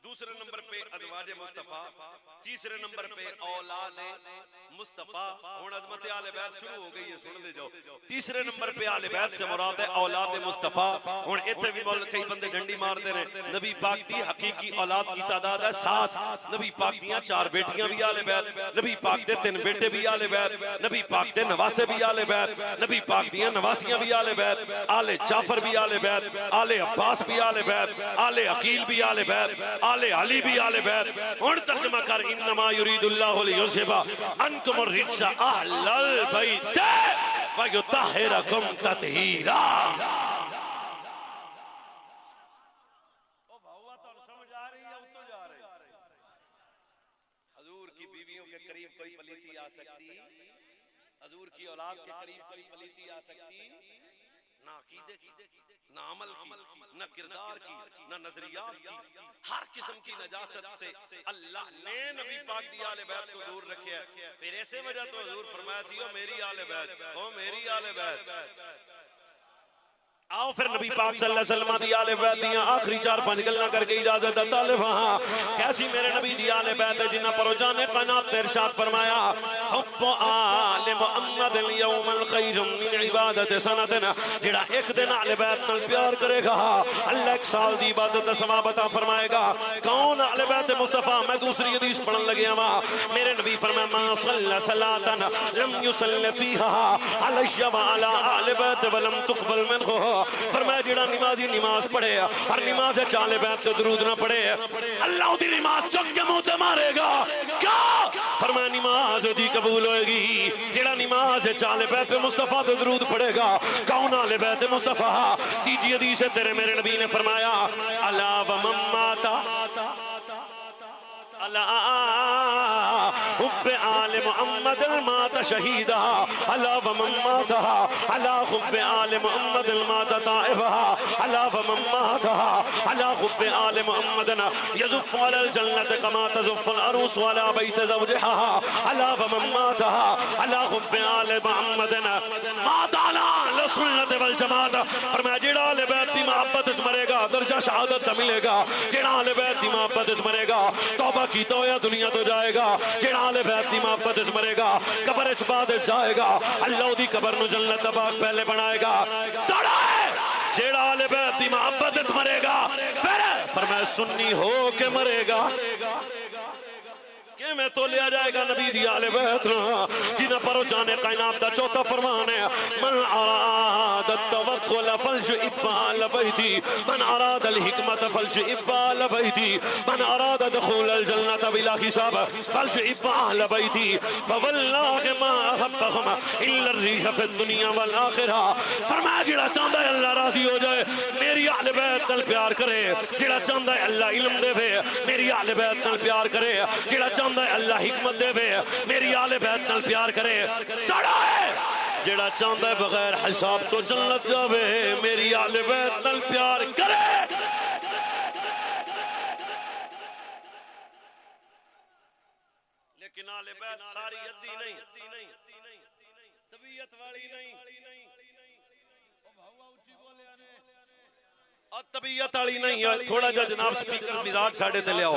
दूसरे नंबर पे अज़वाजे मुस्तफा, तीसरे नंबर पे औलाद मुस्तफा हुन अजमत आले बैत शुरू हो गई है सुन दे जाओ तीसरे नंबर पे आले बैत से मुराद है औलाद मुस्तफा हुन इथे भी बोल कई बंदे डंडी मारदे ने नबी पाक दी हकीकी औलाद की तादाद है 7 नबी पाक दियां 4 बेटियां भी आले बैत नबी पाक दे 3 बेटे भी आले बैत नबी पाक दे नवासे भी आले बैत नबी पाक दियां नवासियां भी आले बैत आले जाफर भी आले बैत आले अब्बास भी आले बैत आले अकील भी आले बैत आले अली भी आले बैत हुन तर्जुमा कर इन्नमा युरीदुल्लाहु लियुज़हिबा अन्कुम अर्रिज्सा अहलल बैत व युतहिरकुम तत्हीरा। ओ भाऊआ तो समझ आ रही है तो जा रही हजूर की बीवियों के करीब कोई पलीती आ सकती हजूर की औलाद के करीब कोई पलीती आ सकती ना अकीदे की ना अमल की ना किरदार की ना नजरियात की हर किस्म की नजासत से अल्लाह ने नबी पाक दी आले बैत को दूर रखे फिर ऐसे वजह तो हुजूर फरमाया सी ओ मेरी आले बैत ओ मेरी आले बैत आओ फिर नबी पाक सल्लल्लाहु अलैहि वसल्लम दी आले बैत दी आखिरी 4-5 गल्लां करके इजाजत दा तालिब हां कैसी मेरे नबी दी आले बैत है जिन्हां पर जाने कायनात ने इरशाद फरमाया हुब्बु आले मुहम्मद यौमल खैर मिन इबादत सनतन जेड़ा एक दिन आले बैत नाल प्यार करेगा अल्लाह एक साल दी इबादत दा सवाब अता फरमाएगा कौन आले बैत मुस्तफा मैं दूसरी हदीस पढ़न लगिया वा मेरे नबी फरमाया मा सल्ला सलातन लम युसल्ली फीहा अलैया व अला आले बैत व लम तुक़बल मिनहु फरमाया जेड़ा नमाजी नमाज पढ़े हर नमाज है आले बैत पे दरूद ना पढ़े अल्लाह ओदी नमाज चुक के मुंह ते मारेगा क्या फरमाया नमाज ओदी कबूल होएगी जेड़ा नमाज है आले बैत पे मुस्तफा पे दरूद पढ़ेगा कौन आले बैत मुस्तफा तीसरी हदीस है तेरे मेरे नबी ने फरमाया अला व मम्माता अला हुब्बे आले मुहम्मद माता शहीदा अला व मम्माता अला हुब्बे आले मुहम्मद माता ताइबा अला व मम्माता अला हुब्बे आले मुहम्मद यज़ुफ़ अलल जन्नत कमा तज़ुफ़ अल अरूस अला बैत ज़ौजिहा अला व मम्माता अला हुब्बे आले मुहम्मद माता अला सुन्नत वल जमात फरमाया जेड़ा आले बैत दी मोहब्बत च मरेगा दर्जा शहादत मिलेगा जेड़ा आले बैत दी मोहब्बत च मरेगा तौबा कीता होया दुनिया तो जाएगा जेड़ा आले बैत दी मोहब्बत च मरेगा कब्र च बाद जाएगा अल्लाह दी कब्र नु जन्नत दा बाग पहले बनाएगा साड़ा जेड़ा आले बैत दी मोहब्बत च मरेगा फिर फरमाया सुन्नी हो के मरेगा के मैं तो लिया जाएगा नबी दी आले बैत जिन्हां पर जाने कायनात दा चौथा फरमान है मन अराद तवक्कुल फलशइब अल बैती मन अराद अल हिकमत फलशइब अल बैती मन अराद दुखूल अल जन्नत बिला हिसाब फलशइब अल बैती फवल्लाहि मा अहब्बहुम इल्ला अर्रीह फि दुनिया वल आखिरा फरमाया जेड़ा चाहंदा है अल्लाह राजी हो जाए मेरी आले बैत नाल प्यार करे जेड़ा चाहंदा है अल्लाह इल्म देवे मेरी आले बैत नाल प्यार करे जेड़ा अल्लाह हिकमत देवे मेरी आले बैत नाल प्यार करे साड़ा है जेड़ा चाहता है बगैर हिसाब तो जन्नत जावे मेरी आले बैत नाल प्यार करे लेकिन आले बैत सारी अद्दी नहीं तबीयत वाली नहीं तबीयत वाली नहीं है थोड़ा जा जनाब स्पीकर मिजाज साडे ते लियाओ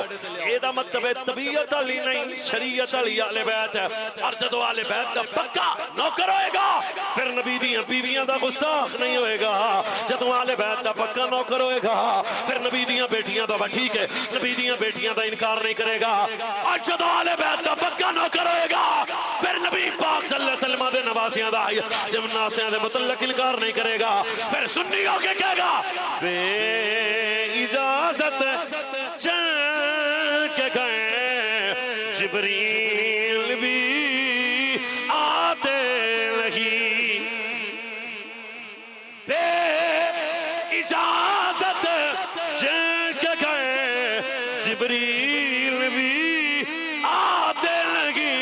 एदा मतलब है तबीयत वाली नहीं शरीयत वाली आले बैत है और जदों आले बैत दा पक्का नौकर होएगा फिर नबी दी बीवियां दा गुस्ताख नहीं होएगा जदों आले बैत दा पक्का नौकर होएगा फिर नबी दी बेटियां दा ठीक है नबी दी बेटियां दा इनकार नहीं करेगा और जदों आले बैत दा पक्का नौकर होएगा फिर नबी पाक सल्लल्लाहु अलैहि वसल्लम दे नवासियां दा जमनासियां दे मुतल्लक इनकार नहीं करेगा फिर सुन्नी होके कहेगा इजाजत चल के गए जिब्रील भी आते नहीं बे इजाजत चल के गए जिब्रील भी आते नहीं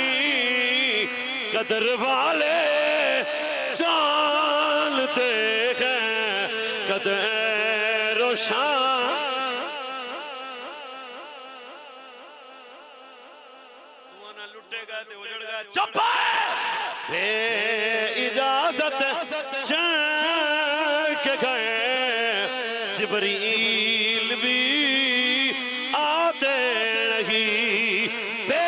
कदर वाले जानते हैं कदर लुटे गए थे उजड़ गए चुप है इजाजत के गए जिब्रील भी आते नहीं बे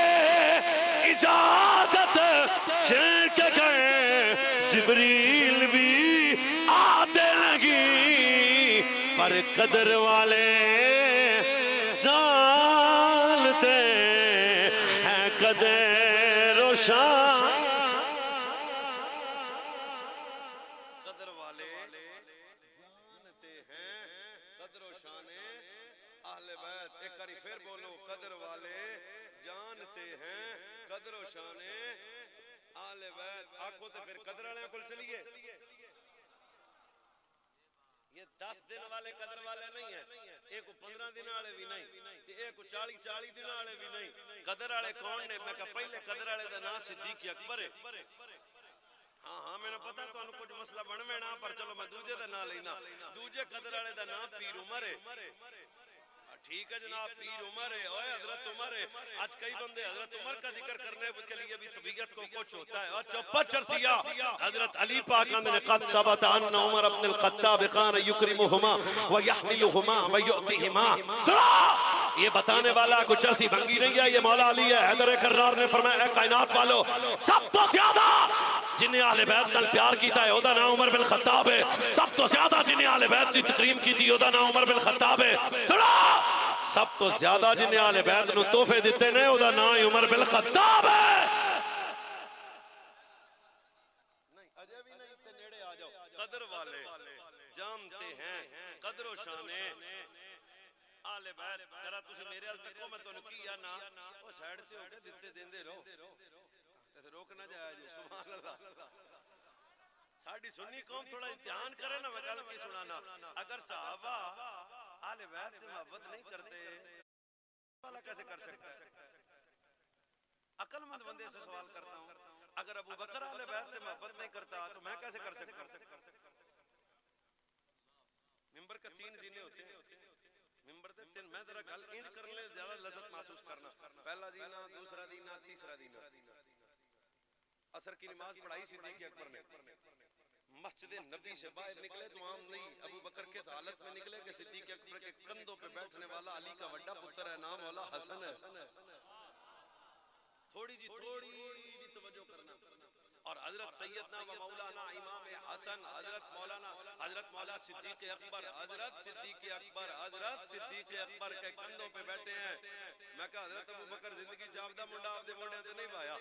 इजाजत जिब्रील भी आते लगी, पर कदर वाले जानते हैं कदर और शान। कदर वाले जानते हैं कदर और शाने अहले बैत। एक बारी फिर बोलो, कदर वाले जानते हैं कदर और शाने अहले बैत। आखो तो फिर कदर वाले को चलिए। ये 10 दिन वाले कदर वाले नहीं है, एक 15 दिन वाले भी नहीं, एक 40 दिन वाले भी नहीं। कदर वाले कौन ने? मैं कहा पहले कदर वाले दा नाम सिद्दीक अकबर है। हाँ हाँ मैंने पता तुहानू कुछ मसला बन वेना, पर चलो मैं दूजे दा नाम लेना। दूजे कदर वाले दा नाम पीर उमर है। ठीक है जनाब, पीर उमर है। ओए हजरत उमर है। आज कई बंदे हजरत उमर का जिक्र करने के लिए भी तबीयत को कुछ होता है। और चौपा चरसिया हजरत अली पाक ने कद सबत अन्ना उमर इब्न अल-खत्ताब कान युकरिमुहुमा व यहमिलुहुमा व युतिहिमा। सुनो, ये बताने वाला कुछ चरसी भंगी नहीं है, ये मौला अली है। हैदर कर्रार ने फरमाया, ऐ कायनात वालों, सब तो ज्यादा जिन्हें आले बैत नाल प्यार कीता है ओदा नाम उमर बिन खत्ताब है। सब तो ज्यादा जिन्हें आले बैत की तकरीम की थी ओदा नाम उमर बिन खत्ताब है। सुनो, सब तो ज्यादा जिन्हें आले बैत नूं तोहफे दिते ने ओदा नाम उमर बिन खत्ताब है। नहीं अजय भी नहीं ते नेड़े आ जाओ। कदर वाले जानते हैं कदर और शाने आले बैत। जरा तुसी मेरे अल देखो, मैं तुहानू की आना ओ साइड ते हो के दिते देंदे रहो, ते रोक ना जाया जे। सुभान अल्लाह। साडी सुन्नी कौम थोड़ा ध्यान करे ना, मैं गल की सुनाना। अगर सहाबा आले बैत से मोहब्बत नहीं करते वाला कैसे कर सकता है? अकलमंद बंदे से सवाल करता हूं, अगर अबू बकर आले बैत से मोहब्बत नहीं करता तो मैं कैसे कर सकता? मिंबर का 3 जीने होते हैं, मिंबर दे 3। मैं जरा गल इंज करने ले ज्यादा लज़्ज़त महसूस करना। पहला जीना, दूसरा जीना, तीसरा जीना। असर की नमाज पढ़ाई सिद्दीक अकबर ने। मस्जिद नबी से बाहर निकले तो आम नहीं, अबू बकर के हालत में निकले कि सिद्दीक अकबर के कंधों पे बैठने वाला अली का बड़ा पुत्र है, नाम मौला हसन है। थोड़ी जी तवज्जो करना। और हजरत सैयदना व मौलाना इमाम हसन हजरत मौला सिद्दीक अकबर के कंधों पे बैठे हैं। मैं कहा हजरत अबू बकर जिंदगी चावदा मुंडा आपदे मोढे ते नहीं पाया,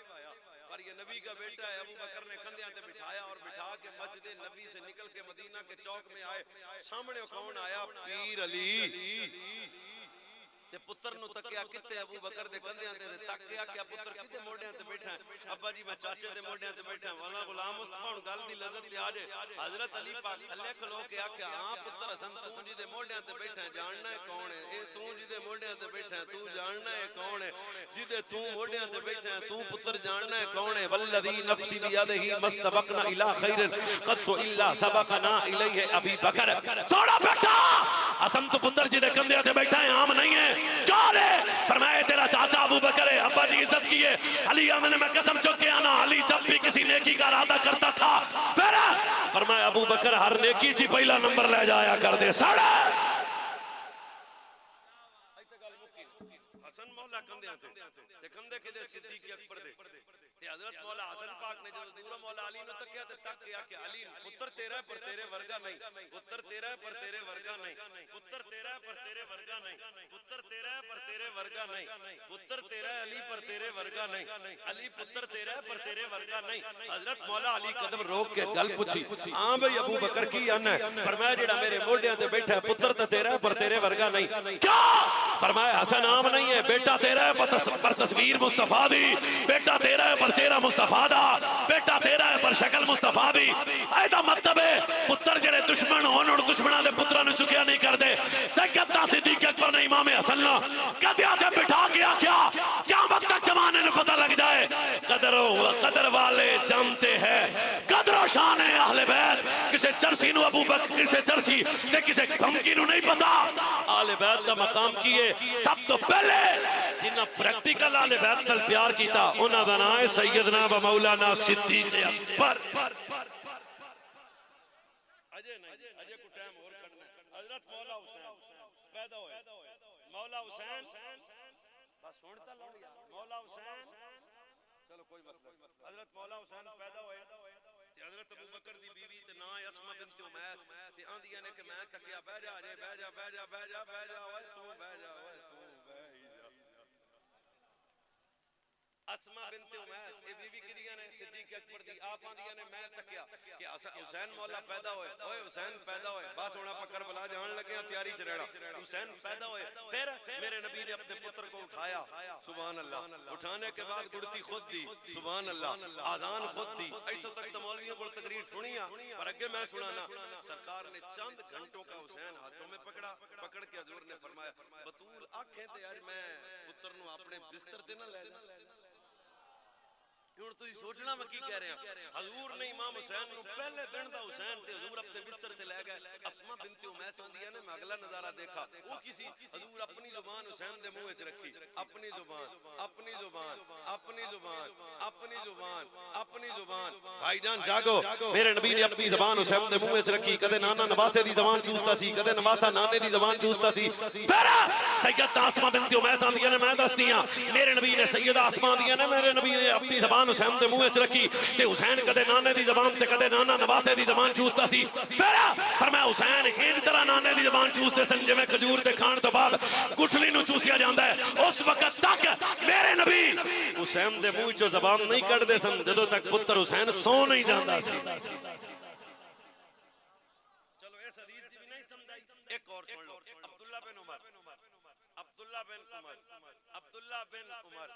पर ये नबी का बेटा है। अबू बकर ने कंधे पे बिठाया और बिठा के मस्जिद नबी से निकल के मदीना के चौक में आए। सामने कौन आया? पीर अली। ते पुत्र नु तकिया किते अबू बकर दे कंधे ते तकिया कि पुत्र किते मोढे ते बैठा है? अब्बा जी मैं चाचे दे मोढे ते बैठा। वाला गुलाम मुस्तफा हुन गल दी लज़्ज़त ले आ जाए। हजरत अली पाक थल्ले खलो के आख्या, हां पुत्र हसन तू जी दे मोढे ते बैठा है, जानना है कौन है? ए तू जी दे मोढे ते बैठा है, तू जानना है कौन है? जिदे तू मोढे ते बैठा है, तू पुत्र जानना है कौन है? वल्लज़ी नफ्सी बियदिही मस्तबकना इला खैरिन क़द इल्ला सबकना इलैहि अबी बकर। सोना बेटा हसन तो पुत्र जी दे कंधे ते बैठा है, आम नहीं है। कौन है? फरमाया तेरा चाचा अबू बकर है। अब्बा जी इज्जत की है। अली मैंने मैं कसम चुक के आना, अली जब भी किसी नेकी का इरादा करता था फिर फरमाया अबू बकर हर नेकी ची पहला नंबर ले जाया कर दे। साड़ा हसन मौला कंधे ते कंधे किदे सिद्दीक अकबर दे ते हजरत मौला हसन पाक ने जब दूर मौला अली नु तकिया ते तकिया कि अली पुत्र तेरा है पर तेरे वर्गा नहीं, पुत्र तेरा है पर तेरे वर्गा नहीं, पुत्र तेरा है पर तेरे वर्गा नहीं, पुत्र तेरा है पर तेरे वर्गा नहीं, पुत्र तेरा है अली पर तेरे वर्गा नहीं, अली पुत्र तेरा है पर तेरे वर्गा नहीं। हजरत मौला अली कदम रोक के गल पूछी, हां भाई अबू बकर की आना है? फरमाया जेड़ा मेरे मोढे ते बैठा है पुत्र तो तेरा है पर तेरे वर्गा नहीं। क्या? फरमाया हसन आम नहीं है, बेटा तेरा है पर तस्वीर मुस्तफा दी, बेटा तेरा है पर चेहरा मुस्तफा दा, बेटा तेरा है पर शक्ल मुस्तफा दी। ऐदा मतलब है पुत्र जेड़े दुश्मन होन और दुश्मनां दे पुत्रां नु चुकिया नहीं करदे। सैयदना सिद्दीक अकबर ने इमाम हसन नु कदिया ते बिठा के आख्या क़यामत तक जमाने नु पता लग जाए कदर वाले जानते हैं कदर और शान है अहले बैत। किसे चरसी नु अबू बकर किसे चरसी ते किसे धमकी नु नहीं पता अहले बैत दा मकाम की है। सब तो पहले जिन्ना प्रैक्टिकल आले बैत नाल प्यार कीता उन्हां दा नाम है सैयदना व मौलाना सिद्दीक अकबर। अजय को टाइम और करना है। हजरत मौला हुसैन पैदा होए, मौला हुसैन बस सुनता लो यार, मौला हुसैन चलो कोई मसला। हजरत मौला हुसैन पैदा होए, हजरत अबू बकर दी बीवी ते ना अस्मा बिन्त उमैस ते आंदियां ने कि मैं तकिया बह जा जे बह जा बह जा बह जा बह जा ओए तू बह जा ओए तू बह ही जा। अस्मा बिन्त उमैस ए बीवी किदियां ने सिद्दीक अकबर दी आप आंदियां ने मैं तकिया कि हुसैन मौला पैदा होए ओए हुसैन पैदा होए बस हुण आप करबला जान लगे हैं तैयारी च रहना हुसैन पैदा होए फिर मेरे नबी ने अपने पुत्र को उठाया सुभान अल्लाह उठाने के बाद गुड़ती खुद दी सुभान अल्लाह आजान खुद दी इत्थों तक तो मौलवियों को तकरीर सुनिया पर अगे मैं सुनाना सरकार ने चंद घंटों का हुसैन हाथों में पकड़ा पकड़ के हजूर ने फरमाया बतूल आंखें ते यार मैं पुत्र नु अपने बिस्तर ते ना ले जा ਹੁਣ ਤੁਸੀਂ ਸੋਚਣਾ ਮੈਂ ਕੀ ਕਹਿ ਰਿਹਾ ਹਜ਼ੂਰ ਨੇ ਇਮਾਮ ਹੁਸੈਨ ਨੂੰ ਪਹਿਲੇ ਦਿਨ ਦਾ ਹੁਸੈਨ ਤੇ ਹਜ਼ੂਰ ਆਪਣੇ ਬਿਸਤਰ ਤੇ ਲੈ ਗਏ ਅਸਮਾ ਬਿੰਤ ਉਮੈਸ ਆਂਦੀਆਂ ਨੇ ਮੈਂ ਅਗਲਾ ਨਜ਼ਾਰਾ ਦੇਖਾ ਉਹ ਕਿਸੇ ਹਜ਼ੂਰ ਆਪਣੀ ਜ਼ੁਬਾਨ ਹੁਸੈਨ ਦੇ ਮੂੰਹ ਵਿੱਚ ਰੱਖੀ ਆਪਣੀ ਜ਼ੁਬਾਨ ਆਪਣੀ ਜ਼ੁਬਾਨ ਆਪਣੀ ਜ਼ੁਬਾਨ ਆਪਣੀ ਜ਼ੁਬਾਨ ਆਪਣੀ ਜ਼ੁਬਾਨ ਭਾਈਜਾਨ ਜਾਗੋ ਮੇਰੇ ਨਬੀ ਨੇ ਆਪਣੀ ਜ਼ੁਬਾਨ ਹੁਸੈਨ ਦੇ ਮੂੰਹ ਵਿੱਚ ਰੱਖੀ ਕਦੇ ਨਾਨਾ ਨਵਾਸੇ ਦੀ ਜ਼ੁਬਾਨ ਚੂਸਦਾ ਸੀ ਕਦੇ ਨਵਾਸਾ ਨਾਨੇ ਦੀ ਜ਼ੁਬਾਨ ਚੂਸਦਾ ਸੀ ਫਿਰ ਸੈਯਦ ਆਸਮਾ ਬਿੰਤ ਉਮੈਸ ਆਂਦੀਆਂ ਨੇ ਮੈਂ ਦੱਸਦੀ ਆ ਮੇਰੇ ਨਬੀ ਨੇ ਸੈਯਦ ਆਸਮਾ ਆਂਦੀਆਂ ਨੇ ਮੇਰੇ ਨਬੀ ਨੇ ਆਪਣੀ ਜ਼ੁਬਾਨ हुसैन दे मुंह च रखी ते हुसैन कदे नाने दी ज़बान ते कदे नाना नवासे दी ज़बान चूसदा सी फिर फरमाया हुसैन इस तरह नाने दी ज़बान चूसदे सन जिवें खजूर दे खाण तो बाद गुठली नूं चूसिया जांदा है उस वक्त तक मेरे नबी हुसैन दे मुंह चों ज़बान नहीं कढदे सन जदों तक पुत्र हुसैन सो नहीं जांदा सी। चलो इस हदीस दी भी नहीं समझाई एक और सुन लो अब्दुल्ला बिन उमर अब्दुल्ला बिन उमर अब्दुल्ला बिन उमर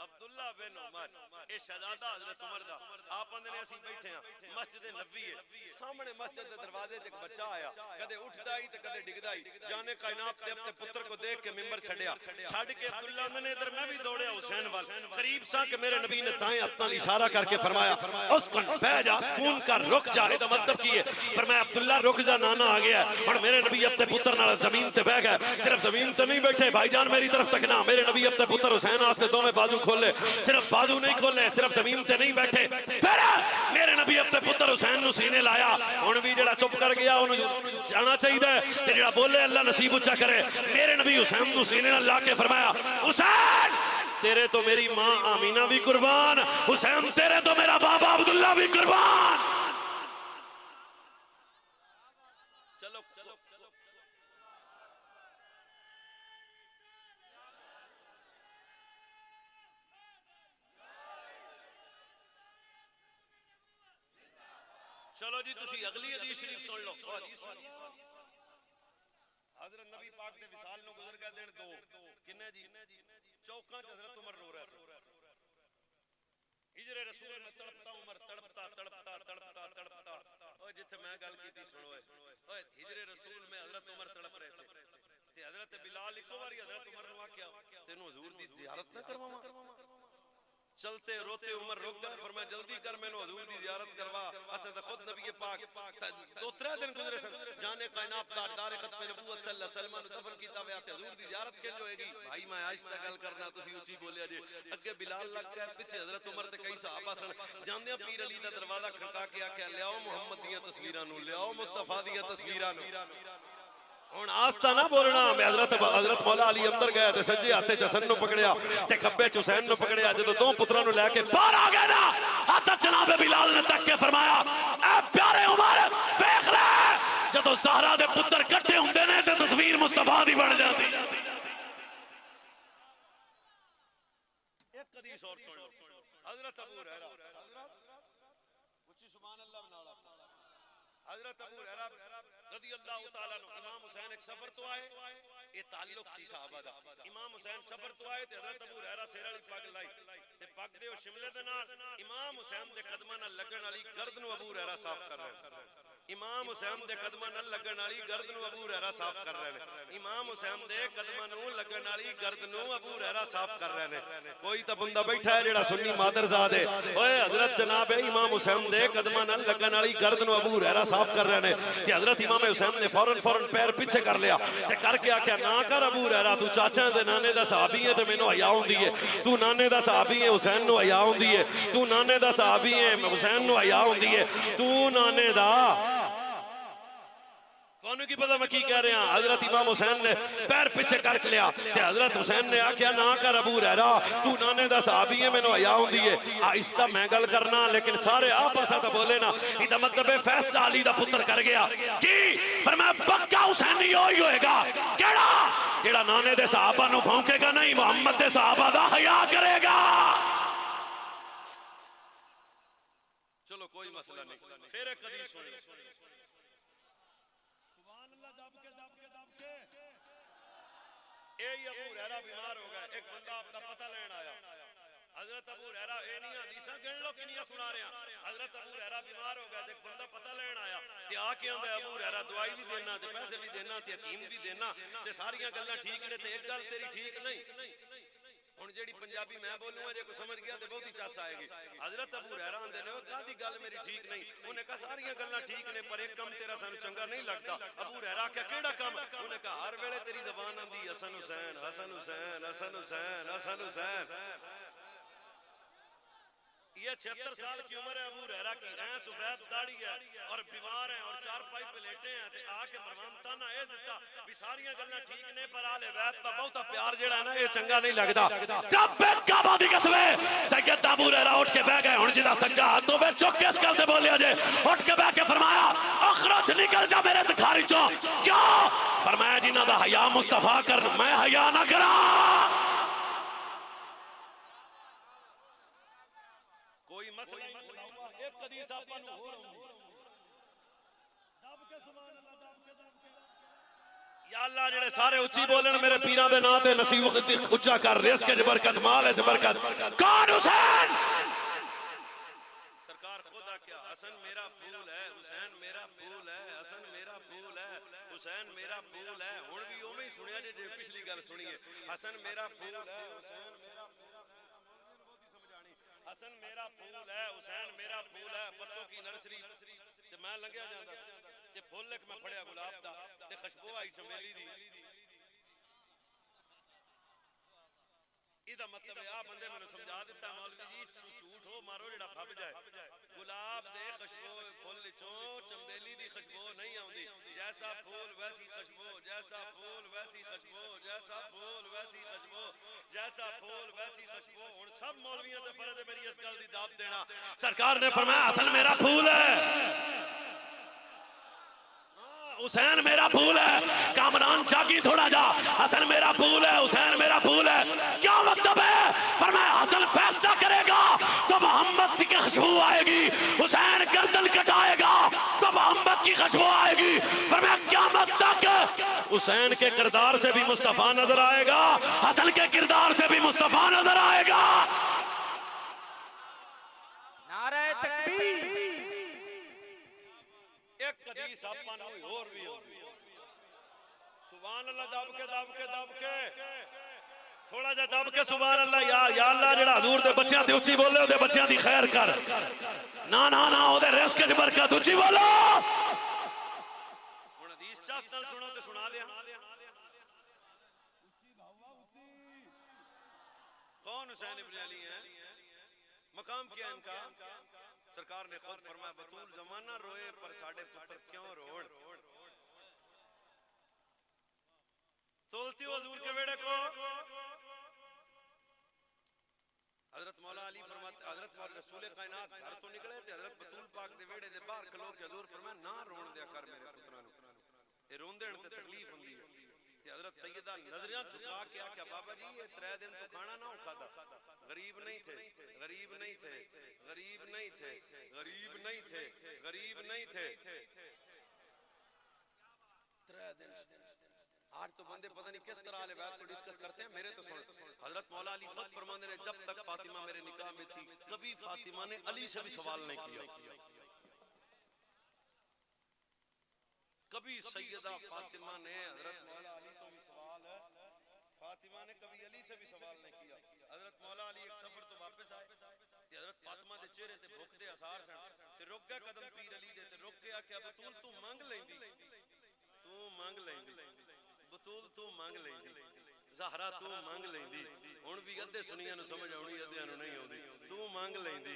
अब्दुल्ला बिन उमर ए शहजादा हजरत उमर दा आप आंदे ने ਅਸੀਂ बैठे हां मस्जिद नबवी है सामने मस्जिद दे दरवाजे ते एक बच्चा आया कदे उठदा ही ते कदे डिगदा ही जाने कायनात ने अपने पुत्र को देख के मिंबर छड़या छड़ के अब्दुल्ला ने इधर मैं भी दौड़या हुसैन वाल करीब सा कि मेरे नबी ने दाएं हाथ नाल इशारा करके फरमाया उसको बह जा सुकून कर रुक जा ਇਹਦਾ मतलब की है फरमाया अब्दुल्ला रुक जा नाना आ गया हुन मेरे नबी अपने पुत्र नाल जमीन ते बैठ गए सिर्फ जमीन ते नहीं बैठे भाईजान मेरी तरफ तकना मेरे नबी अपने पुत्र हुसैन वास्ते दोवें बाजू खोले सिर्फ बाजू नहीं खोले सिर्फ जमीन ते नहीं बैठे फिर मेरे नबी अपने पुत्र हुसैन नु सीने लाया हुन भी जेड़ा चुप कर गया ओनु जाना चाहिए ते जेड़ा बोले अल्लाह नसीब उच्चा करे मेरे नबी हुसैन नु सीने नाल ला के फरमाया हुसैन तेरे तो मेरी मां आमीना भी कुर्बान हुसैन तेरे तो मेरा बाबा अब्दुल्ला भी कुर्बान। चलो चलो चलो जी तुसी अगली हदीस शरीफ सुन लो हजरत नबी पाक दे विसाल नु गुजर गए दिन दो किन्ने जी चौका च हजरत उमर रो रहा सी हिजरे रसूल में तड़पता उमर तड़पता तड़पता तड़पता तड़पता ओए जिथे मैं गल कीती सुनो ओए हिजरे रसूल में हजरत उमर तड़प रहे थे ते हजरत बिलाल इको बारी हजरत उमर नु आख्या तेनु हुजूर दी ज़ियारत ना करवावां चलते रोते उमर रुक गए फरमाया जल्दी कर मैनू हुजूर दी ज़ियारत करवा असे तो खुद नबी पाक दो त्रै दिन गुजरे सन जाने कायनात दा दार खत्म नबूवत सल्लल्लाहु अलैहि वसल्लम नु दफन कीता होया ते हुजूर दी ज़ियारत किंज होएगी भाई मैं आहिस्ता गल करना तुसी ऊंची बोलिया जे अगे बिलाल लग गया पीछे हजरत उमर ते कई सहाबा सन जांदे पीर अली दा दरवाजा खड़का के आख्या लियाओ मुहम्मद दी तस्वीरां नु लियाओ मुस्तफा दी तस्वीरां नु हुण आस्ता ना बोलना मैं हजरत मौला अली अंदर गया ते सज्जे हाथे च हसन नु पकड़या ते खब्बे च हुसैन नु पकड़या जदों दो पुत्रां नु लेके बाहर आ गए ना हज़रत जनाब बिलाल ने तक के फरमाया ए प्यारे उमर देख ले जदों ज़हरा दे पुत्र इकट्ठे हुंदे ने ते तस्वीर मुस्तफा दी बन जाती। एक हदीस और सुन हजरत अबू हुरैरा उच्ची सुभान अल्लाह नाला हजरत अबू हुरैरा रज़ी अल्लाह तआला अन्हु इमाम हुसैन एक सफर तो आए ये ताल्लुक सी सहाबा दा इमाम हुसैन सफर तो आए ते हजरत अबू हुरैरा सिर वाली पग लाई ते पग दे शिमले दे नाल इमाम हुसैन दे कदमां नाल लगन वाली गर्द नु अबू हुरैरा साफ कर रहे इमाम हुसैन दे कदमां नाल लगन वाली गर्द नु अबू हुरैरा साफ कर रहे ने इमाम हुसैन दे कदमां नु लगन वाली गर्द नु अबू हुरैरा साफ कर रहे ने कोई तां बंदा बैठा है जेड़ा सुन्नी मादरजाद है ओए हजरत जनाब इमाम हुसैन दे कदमां नाल लगन वाली गर्द नु अबू हुरैरा साफ कर रहे ने ते हजरत इमाम हुसैन ने फौरन पैर पीछे कर लिया ते करके आख्या ना कर अबू हुरैरा तू चाचा दे नाने दा सहाबी है ते मैनू हया आउंदी है तू नाने दा सहाबी है हुसैन नु हया आउंदी है तू नाने दा सहाबी है हुसैन नु हया आउंदी है तू नाने दा ਤੁਹਾਨੂੰ की पता मैं की कह रहा। हजरत इमाम हुसैन ने पैर पीछे कर लिया ते हजरत हुसैन ने आख्या ना कर अबू हुरैरा, तू नाने दा सहाबी है, मैनू हया हुंदी है। आहिस्ता मैं गल करना, लेकिन सारे आपस में बोले ना। इदा मतलब है फैसला अली दा पुत्र कर गया की फरमाया पक्का हुसैन ही होएगा। केड़ा जेड़ा नाने दे सहाबा नू भौंकेगा नहीं, मोहम्मद दे सहाबा दा हया करेगा। चलो कोई मसला नहीं, फिर एक हदीस सुन। सुभान अल्लाह। दब के अबू हुरैरा बीमार हो गए। एक बंदा अपना पता लेने आया। हजरत अबू हुरैरा ए नहीं हदीसां गिन लो किनियां सुना रहे हैं। हजरत अबू हुरैरा बीमार हो गए, एक बंदा पता लेने आया ते आके आंदा अबू हुरैरा दवाई भी देना ते पैसे भी देना ते हकीम भी देना ते सारियां गल्लां ठीक ने ते एक गल तेरी ठीक नहीं। हुण जेड़ी पंजाबी मैं बोलूंगा जे कोई समझ गया ते बहुत ही चास आएगी। हजरत अबू हुरैरा आंदे ने कादी गल मेरी ठीक नहीं। उन्हें कहा सारियां गल्लां ठीक ने पर एक कम तेरा सानू चंगा नहीं लगदा। अबू हुरैरा आख्या केड़ा कम? उन्हें कहा हर वेले तेरी ज़बान आंदी हसन हुसैन हसन हुसैन हसन हुसैन हसन हुसैन। ये 76 साल की उम्र है अबू हुरैरा की, हैं सफेद दाढ़ी है और बीमार है और चार पाई पे लेटे हैं ते आके मरवाम ताना ए दिता भी सारियां गल्लां ठीक ने पर आले वैद दा बहुता प्यार जेड़ा है ना ये चंगा नहीं लगदा। कब्बे काबा दी कसमे सैयद अबू हुरैरा उठ के बैठ गए। हुण जिदा सगा हाथों में चुक के इस गल ते बोलिया जे उठ के बैठ के फरमाया अखरज निकल जा मेरे भिखारी चो। क्यों? फरमाया जिन्हां दा हया मुस्तफा कर मैं हया ना करा। कोई मसला एक हदीस आपा नु हो रहा दब के सुभान अल्लाह दब के या अल्लाह जेड़े सारे उच्ची बोलन मेरे पीरां दे नाम ते नसीब उच्चा कर रिज़्क़ च बरकत माल च बरकत। कौन हुसैन? सरकार खुदा क्या हसन मेरा फूल है, हुसैन मेरा फूल है, हसन मेरा फूल है, हुसैन मेरा फूल है। हुण भी ओवें ही सुनिया जे पिछली गल सुनी है। हसन मेरा फूल है, हुसैन मेरा हसन मेरा फूल है, हुसैन मेरा फूल है। पत्तों की नर्सरी ते मैं लंघिया जांदा ते फुल एक मैं फड़िया गुलाब दा ते खुशबू आई चमेली दी। इदा मतलब है आ बंदे मैंने समझा दिता मौलवी जी झूठ हो मारो जेड़ा फब जाए। गुलाब दे खुशबू फुल चो चमेली दी खुशबू नहीं आउंदी। जैसा फूल वैसी खुशबू, जैसा फूल वैसी खुशबू, जैसा फूल वैसी खुशबू, जैसा फूल वैसी खुशबू। हुण सब मौलवियां ते फर्ज है मेरी इस गल दी दाब देना। सरकार ने फरमाया असल मेरा फूल है, हुसैन मेरा फूल है। कामरान जागी थोड़ा जा, हसन मेरा फूल है, हुसैन मेरा फूल है। क्या मतलब है? फरमाया हसन फैसला करेगा तो मोहम्मद की खुशबू आएगी, हुसैन गर्दन कटाएगा तो मोहम्मद की खुशबू आएगी। फरमाया क़यामत तक हुसैन के किरदार से भी मुस्तफा नजर आएगा, हसन के किरदार से भी मुस्तफा नजर आएगा। नारे तकबीर। एक हदीस आपा नु और भी हो। सुभान अल्लाह दब के थोड़ा जा दब के सुभान अल्लाह या अल्लाह जेड़ा हजूर दे बच्चों ते उच्ची बोले ओदे बच्चों दी खैर कर। ना ना ना ओदे रिज़्क़ च बरकत उच्ची बोलो। हुण हदीस चास नाल सुनो ते सुना दे। कौन हुसैन इब्न अली है? मकाम क्या इनका? सरकार ने खुद फरमाया बतूल जमाना रोए पर साडे पुत्र क्यों रोण। तोलती हुजूर के बेड़े को हजरत मौला अली फरमाते हजरत मौला रसूल कायनात घर तो निकले ते हजरत बतूल पाक दे वेड़े दे बाहर खलो के हजूर फरमाया ना रोण दिया कर मेरे पुत्रां नु, ए रोंदे न ते तकलीफ हुंदी है। ते हजरत सैयदा नजरियां झुका के आख्या बाबा जी ये 3 दिन तो खाना ना खादा, गरीब नहीं थे, गरीब नहीं थे, गरीब नहीं थे, गरीब नहीं थे, गरीब नहीं थे। 3 दिन आज तो बंदे पता नहीं किस तरह वाले बात को डिस्कस करते हैं। मेरे तो सुन हजरत मौला अली खुद फरमाते हैं जब तक फातिमा मेरे निकाह में थी कभी फातिमा ने अली से भी सवाल नहीं किया। कभी सैयदा फातिमा ने हजरत मौला अली तो भी सवाल है, फातिमा ने कभी अली से भी सवाल नहीं किया। हजरत मौला अली एक सफर तो वापस आए ते हजरत फातिमा दे चेहरे ते भूख दे आसार सन ते रुक गए कदम पीर अली दे ते रुक के आख्या बतूल तू मांग लेंदी, तू मांग लेंदी, बतूल तू मांग लेंदी, ज़हरा तू मांग लेंदी। हुण भी अद्धे सुनियां नु समझ आउणी अद्धियां नु नहीं आउंदी। तू मांग लेंदी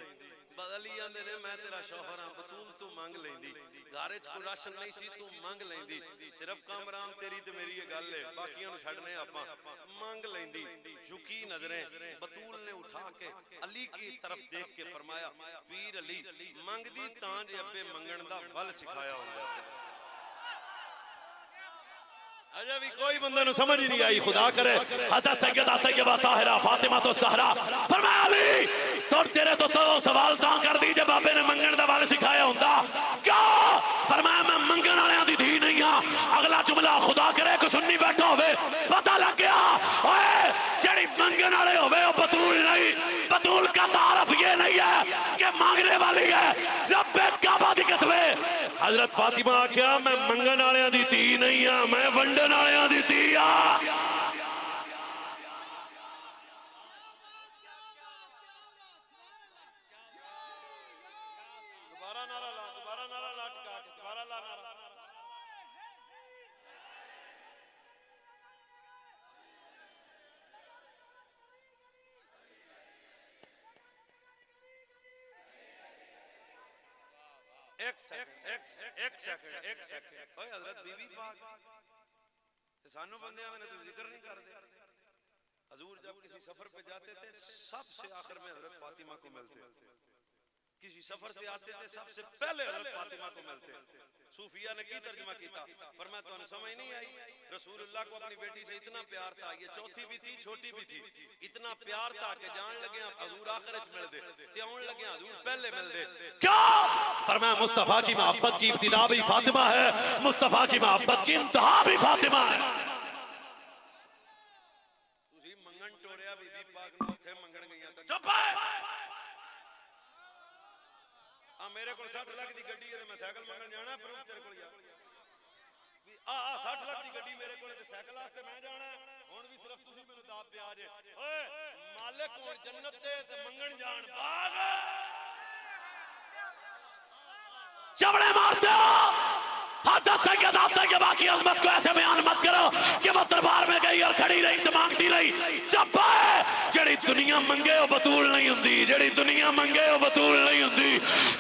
बदली आंदे ने मैं तेरा शौहर हां बतूल तू मंग लेंदी घर च कोई राशन नहीं सी तू मंग लेंदी सिर्फ कामरान तेरी ते मेरी ये गल है बाकियां नु छड़ने आपां मंग लेंदी झुकी नजरें बतूल ने उठा के अली की तरफ देख के फरमाया पीर अली मंगदी तां जे अब्बे मंगण दा वल सिखाया हुंदा अजे भी कोई बंदे नु समझ ही नहीं आई खुदा करे हज़रत सैयदा तैयबा ताहिरा फातिमा तो सहरा फरमाया अली तो तेरे तो सवाल तां कर दी जे बाबे ने मंगण दा वाल सिखाया हुंदा क्या फरमाया मैं मंगण वालियां दी धी नहीं हां अगला जुमला खुदा करे को सुन्नी बैठा होवे पता लग गया ओए जेड़ी मंगण वाले होवे ओ बतूल नहीं बतूल का तारफ ये नहीं है कि मांगने वाली है रब्बे काबा दी कसम हजरत फातिमा आख्या मैं मंगण वालियां दी धी नहीं हां मैं वंडण वालियां दी धी हां दोबारा नारा ला टिका के दोबारा ला नारा एक सेकंड ओए हजरत बीबी पाक ते सानू बंदे ने तो जिक्र नहीं करते हजूर जब किसी सफर पे जाते थे सबसे आखिर में हजरत फातिमा को मिलते किसी सफर से आते थे सबसे पहले हजरत फातिमा को मिलते सूफिया ने की तर्जुमा किया फरमाया तुहानू समझ नहीं आई रसूलुल्लाह को अपनी बेटी से इतना प्यार था ये चौथी भी थी छोटी भी थी इतना प्यार था कि जान लगे हजूर आखिर च मिलदे ते आउण लगे हजूर पहले मिलदे क्या फरमाया मुस्तफा की मोहब्बत की इब्तिदा भी फातिमा है मुस्तफा की मोहब्बत की इंतहा भी फातिमा है तुसी मंगन टोरिया बीबी पाक नु उथे मंगण गईयां तो चुप है आ मेरे को 60 लाख दी गड्डी है ते मैं साइकिल मंगण जाना फिर तेरे को जा भी आ 60 लाख दी गड्डी मेरे को ते साइकिल वास्ते मैं जाना हुन भी सिर्फ तुसी मेनू दात पिया जे ओए मालिक होण जन्नत दे ते मंगण जान बाग चबड़े मारते हो हज़रत सैयदा तैयबा की अज़मत को ऐसे बयान मत करो कि वो दरबार में गई और खड़ी रही तो मांगती रही चुप है जेड़ी दुनिया मंगे वो बतूल नहीं हुंदी जेड़ी दुनिया मंगे वो बतूल नहीं हुंदी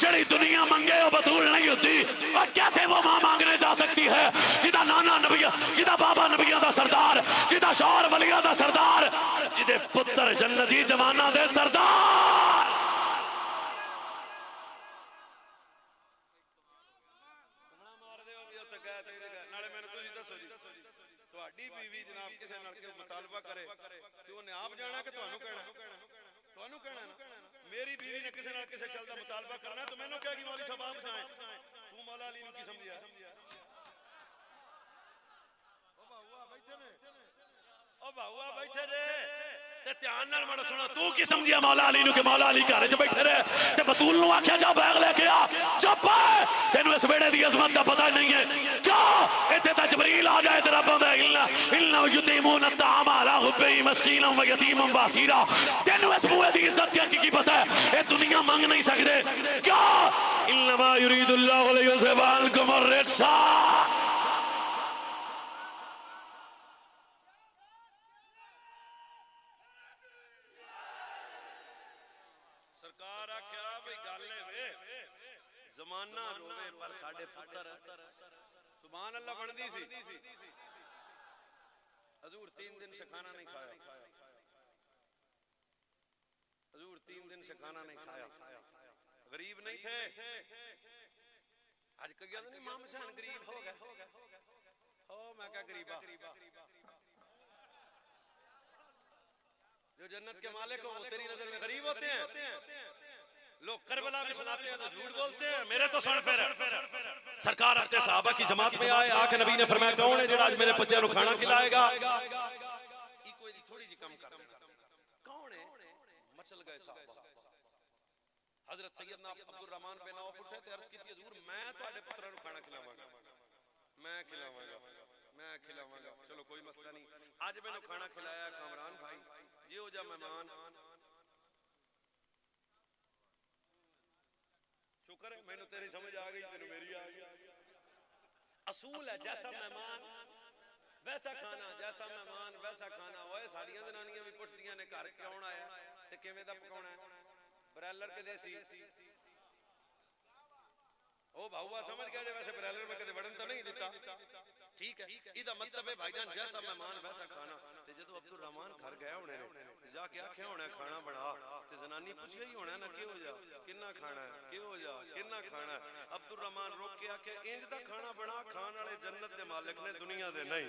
जेड़ी दुनिया मंगे वो बतूल नहीं हुंदी और कैसे वो मां मांगने जा सकती है जिदा नाना नबिया जिदा बाबा नबिया दा सरदार जिदा शौहर वलिया दा सरदार जिदे पुत्र जन्नती जवाना दे सरदार ਤੁਹਾਡੀ बीवी जनाब ਕਿਸੇ ਨਾਲ ਕਿ ਮੁਤਾਲਬਾ करे ਕਿ ਉਹਨੇ ਆਪ ਜਾਣਾ ਕਿ ਤੁਹਾਨੂੰ ਕਹਿਣਾ मेरी बीवी ने किसी ਨਾਲ ਕਿਸੇ ਚੱਲ ਦਾ ਮੁਤਾਲਬਾ ਕਰਨਾ तो ਮੈਨੂੰ ਕਹੇਗੀ मौलवी साहब आप जाएं तू मौला अली ਨੂੰ ਕੀ ਸਮਝਿਆ ओ बाहुआ बैठे ने ते ध्यान नाल मड़ सुनो तू की समझिया मौला अली नु के मौला अली घर च बैठे रहे ते बतूल नु आख्या जा बैग लेके आ चुप तेनु इस बेड़े दी अजमत दा पता नहीं है क्या इथे ता जबरील आ जाए ते रब दा इल्ला युतीमून अत्ताम अला हुब्बी मस्कीना व यतीमा व असीरा तेनु इस बुए दी इज्जत की पता है ए दुनिया मांग नहीं सकदे क्या इन्नमा युरीदुल्लाहु लियुज़हिबा अन्कुम अर्रिज्सा सरकार आख्या भाई गल है वे जमाना रोवे पर साडे पुत्र सुभान अल्लाह बनदी सी हजूर 3 दिन से खाना नहीं खाया हजूर 3 दिन से खाना नहीं खाया गरीब नहीं थे आज कह गया इमाम हुसैन गरीब हो गए हो मैं क्या गरीबा जो जन्नत के मालिक हो वो तेरी नजर में गरीब होते हैं लोग करबला में सुनाते हैं तो झूठ बोलते हैं मेरे तो सुन फिर सरकार अपने सहाबा की जमात में आए आके नबी ने फरमाया कौन है जेड़ा आज मेरे बच्चों को खाना खिलाएगा कोई थोड़ी जी कम कर कौन है मचल गए सहाबा हजरत सैयदना अब्दुल रहमान बिन औफ उठे ते अर्ज की हुजूर मैं तुम्हारे पुत्रों को खाना खिलावांगा मैं खिलावांगा चलो कोई मसला नहीं आज मैंने खाना खिलाया कामरान भाई जियो जा मेहमान शुक्र है मैंने तेरी समझ आ गई तेरे मेरी आ गई असूल है जैसा मेहमान वैसा खाना जैसा मेहमान वैसा खाना ओए साड़ियां जनानियां भी पुछदियां ने घर कौन आया ते किवें दा पकाउणा है ब्रैलर के देसी ओ भाऊआ समझ गया वैसे ब्रैलर में कदे वड़न तो नहीं दिता ठीक है इदा मतलब है भाईजान जैसा मेहमान वैसा खाना ते जदों अब्दुल रहमान घर गए होने ने जाके आखे होना खाना बना ते जनानी पूछिया ही होना ना कि हो जा किन्ना खाना है कि हो जा किन्ना खाना है अब्दुल रहमान रोक के आखे इंज दा खाना बना खान वाले जन्नत दे मालिक ने दुनिया दे नहीं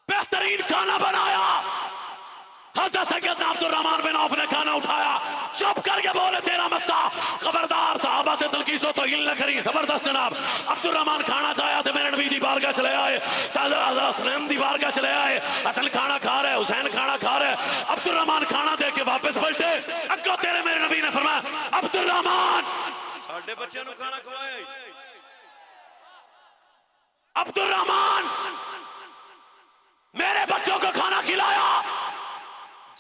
बेहतरीन खाना बनाया हज़रत सैयदना अब्दुल रहमान बिन औफ ने खाना उठाया चुप करके बोले तेरा मस्ता खबरदार साहबा ते तलकीसो तो हिल न करी जबरदस्त जनाब अब्दुल रहमान खाना चाया थे मेरे नबी दी बारगाह चले आए सादर हसन दी बारगाह चले आए हसन खाना खा रहे हुसैन खाना खा रहे अब्दुल रहमान खाना दे के वापस पलटे अगो तेरे मेरे नबी ने फरमाया अब्दुल रहमान साडे बच्चों को खाना खवाया अब्दुल रहमान मेरे बच्चों को खाना खिलाया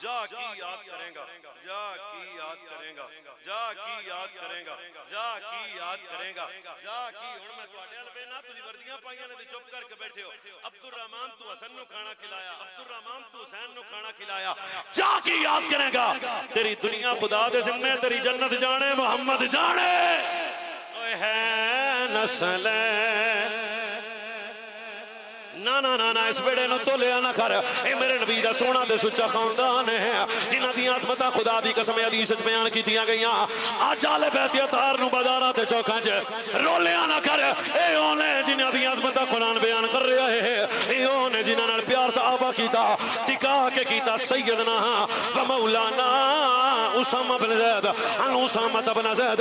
जा की याद करेगा जा की याद करेगा जा की याद करेगा जा की याद करेगा जा की हुन मैं ਤੁਹਾਡੇ ਨਾਲ ਬੇਨਾ ਤੁਸੀਂ ਵਰਦੀਆਂ ਪਾਈਆਂ ਨੇ ਤੇ ਚੁੱਪ ਕਰਕੇ ਬੈਠੇ ਹੋ अब्दुल रहमान तू हसन ਨੂੰ ਖਾਣਾ ਖਿਲਾਇਆ अब्दुल रहमान तू हुसैन ਨੂੰ ਖਾਣਾ ਖਿਲਾਇਆ जा की याद करेगा तेरी दुनिया खुदा दे जिम्मे तेरी जन्नत जाने मोहम्मद जाने ओए है नस्ल ना ना ना ना इस बेड़े नु तोलिया ना कर ए मेरे नबी दा सोना ते सुच्चा खानदान है जिन्हां दी आसमतां खुदा दी कसम हदीस च बयान कीतियां गईयां अज आले बैत अतार नु बाजारां ते चौकां च रोलिया ना कर ए ओने जिन्हां दी आसमतां कुरान बयान कर रहा है ए ओने जिन्हां नाल प्यार सहाबा कीता टिका के कीता सैयदना व मौलाना उसामा बिन ज़ैद अन उसामा बिन ज़ैद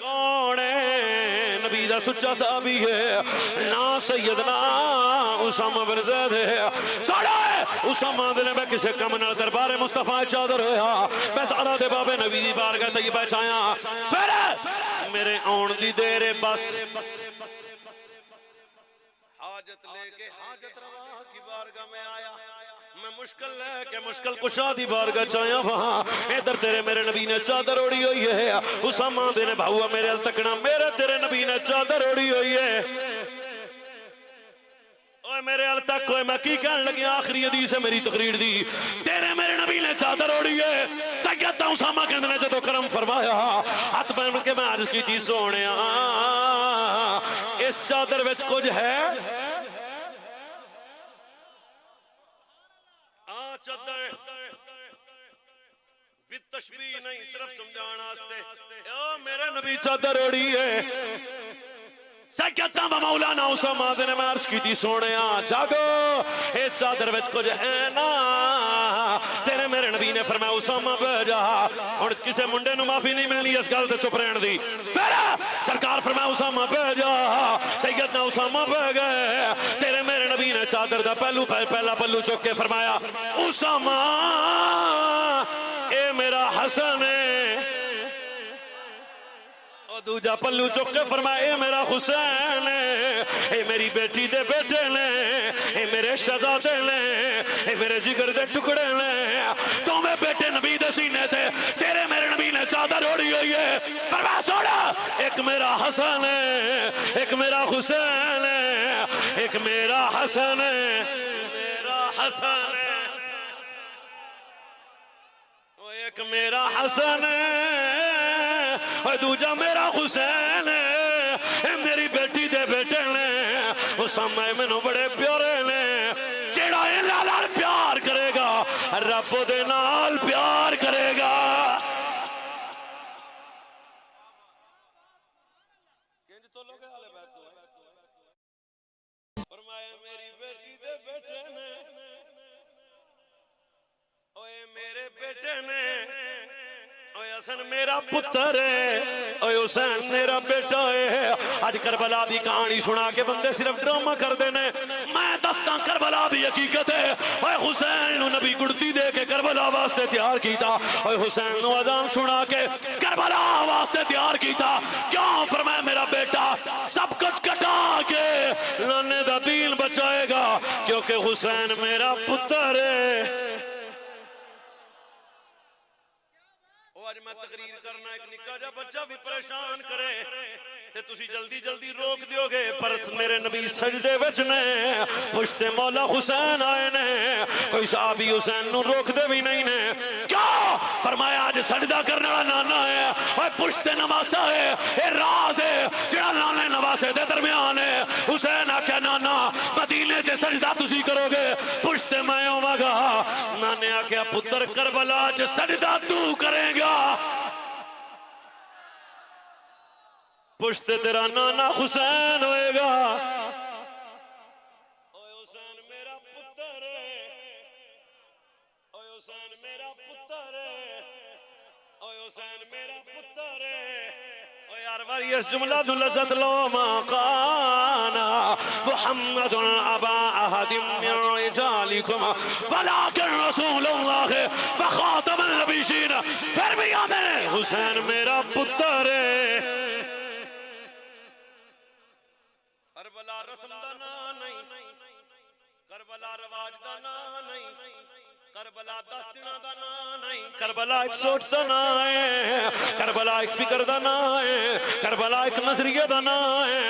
कौन है नबी दा सुच्चा साहबी है ना सैयदना उसामा बिन ज़ैद है साड़ा उसामा दे मैं किसे कम नाल दरबार मुस्तफा चादर होया मैं सारा दे बाबे नबी दी बारगाह ते पहुंचाया फिर मेरे आउण दी देर है बस हाजत लेके हाजत रवा की बारगाह में आया मैं मुश्किल लेके मुश्किल कुशा दी बारगाह च आया वहां इधर तेरे मेरे नबी ने चादर ओढ़ी हुई है उसामा दे ने भाऊआ मेरे अल तकना मेरे तेरे नबी ने चादर ओढ़ी हुई है ओए मेरे अल तक कोई मैं की कहन लगी आखिरी हदीस है मेरी तकरीर दी तेरे मेरे नबी ने चादर ओढ़ी है सैयदना उसामा कहंदे ने जदों करम फरमाया हाथ पहन के मैं अर्ज कीती सोहणिया इस चादर विच कुछ है चादर बितशबीह नहीं सिर्फ समझाने वास्ते ओ मेरे नबी चादर ओढ़ी है सैयदना व मौलाना उसामा ने अर्ज कीती सोहणिया जागो इस चादर विच कुछ है ना तेरे मेरे नबी ने फरमाया उसामा बैठ जा हुण किसे मुंडे नु माफी नहीं मिलनी इस गल ते चुप रहण दी फिर सरकार फरमाया उसामा बैठ जा सैयदना उसामा बैठ गए तेरे मेरे नबी ने चादर दा पहला पल्लू चुक के फरमाया उसामा ए मेरा हसन है दूजा पल्लू चुक के फरमाया मेरा हुसैन ए मेरी बेटी दे बेटे ने ए मेरे शहजादे ने ए मेरे जिगर दे टुकड़े ने तुम्हें बेटे नबी दे सीने थे तेरे मेरे नबी ने चादर ओढ़ी हुई है फरमाया सोना एक मेरा हसन है एक मेरा हुसैन है एक मेरा हसन है मेरा हसन है ओ एक मेरा हसन है दूजा मेरा हुसैन मेरी बेटी दे बेटे ने उसामा मैनू बड़े प्यारे ने जेड़ा इन्हां नाल प्यार करेगा रब दे नाल प्यार करेगा फरमाया मेरी बेटी दे बेटे ने ओए मेरे बेटे ने हसन मेरा पुत्र है ओए हुसैन मेरा बेटा है आज करबला दी कहानी सुना के बंदे सिर्फ ड्रामा करते ने मैं दसदा करबला भी हकीकत है ओए हुसैन नु नबी गुड़ती दे के करबला वास्ते तैयार कीता ओए हुसैन नु अजान सुना के करबला वास्ते तैयार कीता क्यों फरमाया मेरा बेटा सब कुछ कटा के लाने दा दीन बचाएगा क्योंकि हुसैन मेरा पुत्र है आज मैं तकरीर करना एक निक्का जा बच्चा भी परेशान करे ते तुसी जल्दी जल्दी रोक दियोगे पर मेरे नबी सजदे विच ने पुश्ते मौला हुसैन आए ने कोई साहबी हुसैन नु रोक दे भी नहीं ने क्या फरमाया आज सजदा करने वाला नाना है और पुश्ते नवासा है ये राज है जेड़ा नाने नवासे दे दरमियान है हुसैन आख्या नाना मदीने च सजदा तुसी करोगे पुश्ते मैं होवांगा नाने आख्या पुत्र करबला च सजदा तू करेगा पुश्ते तेरा नाना हुसैन होएगा ओए हुसैन मेरा पुत्र ओए हुसैन मेरा पुत्र ओए हुसैन मेरा पुत्र ओए यार वारी इस जुमला नु लज़्ज़त लो माकाना मुहम्मदुन अबा अहदिम मिन रिजालिकुम वलाकिन रसूलुल्लाह व खातमुन नबिय्यीन फिर भी याद है हुसैन मेरा पुत्र करबला रस्म दा ना नहीं करबला रवाज दा ना नहीं करबला 10 दिना दा ना नहीं करबला एक सोच दा ना है करबला एक फिक्र दा ना है करबला एक नजरिए दा ना है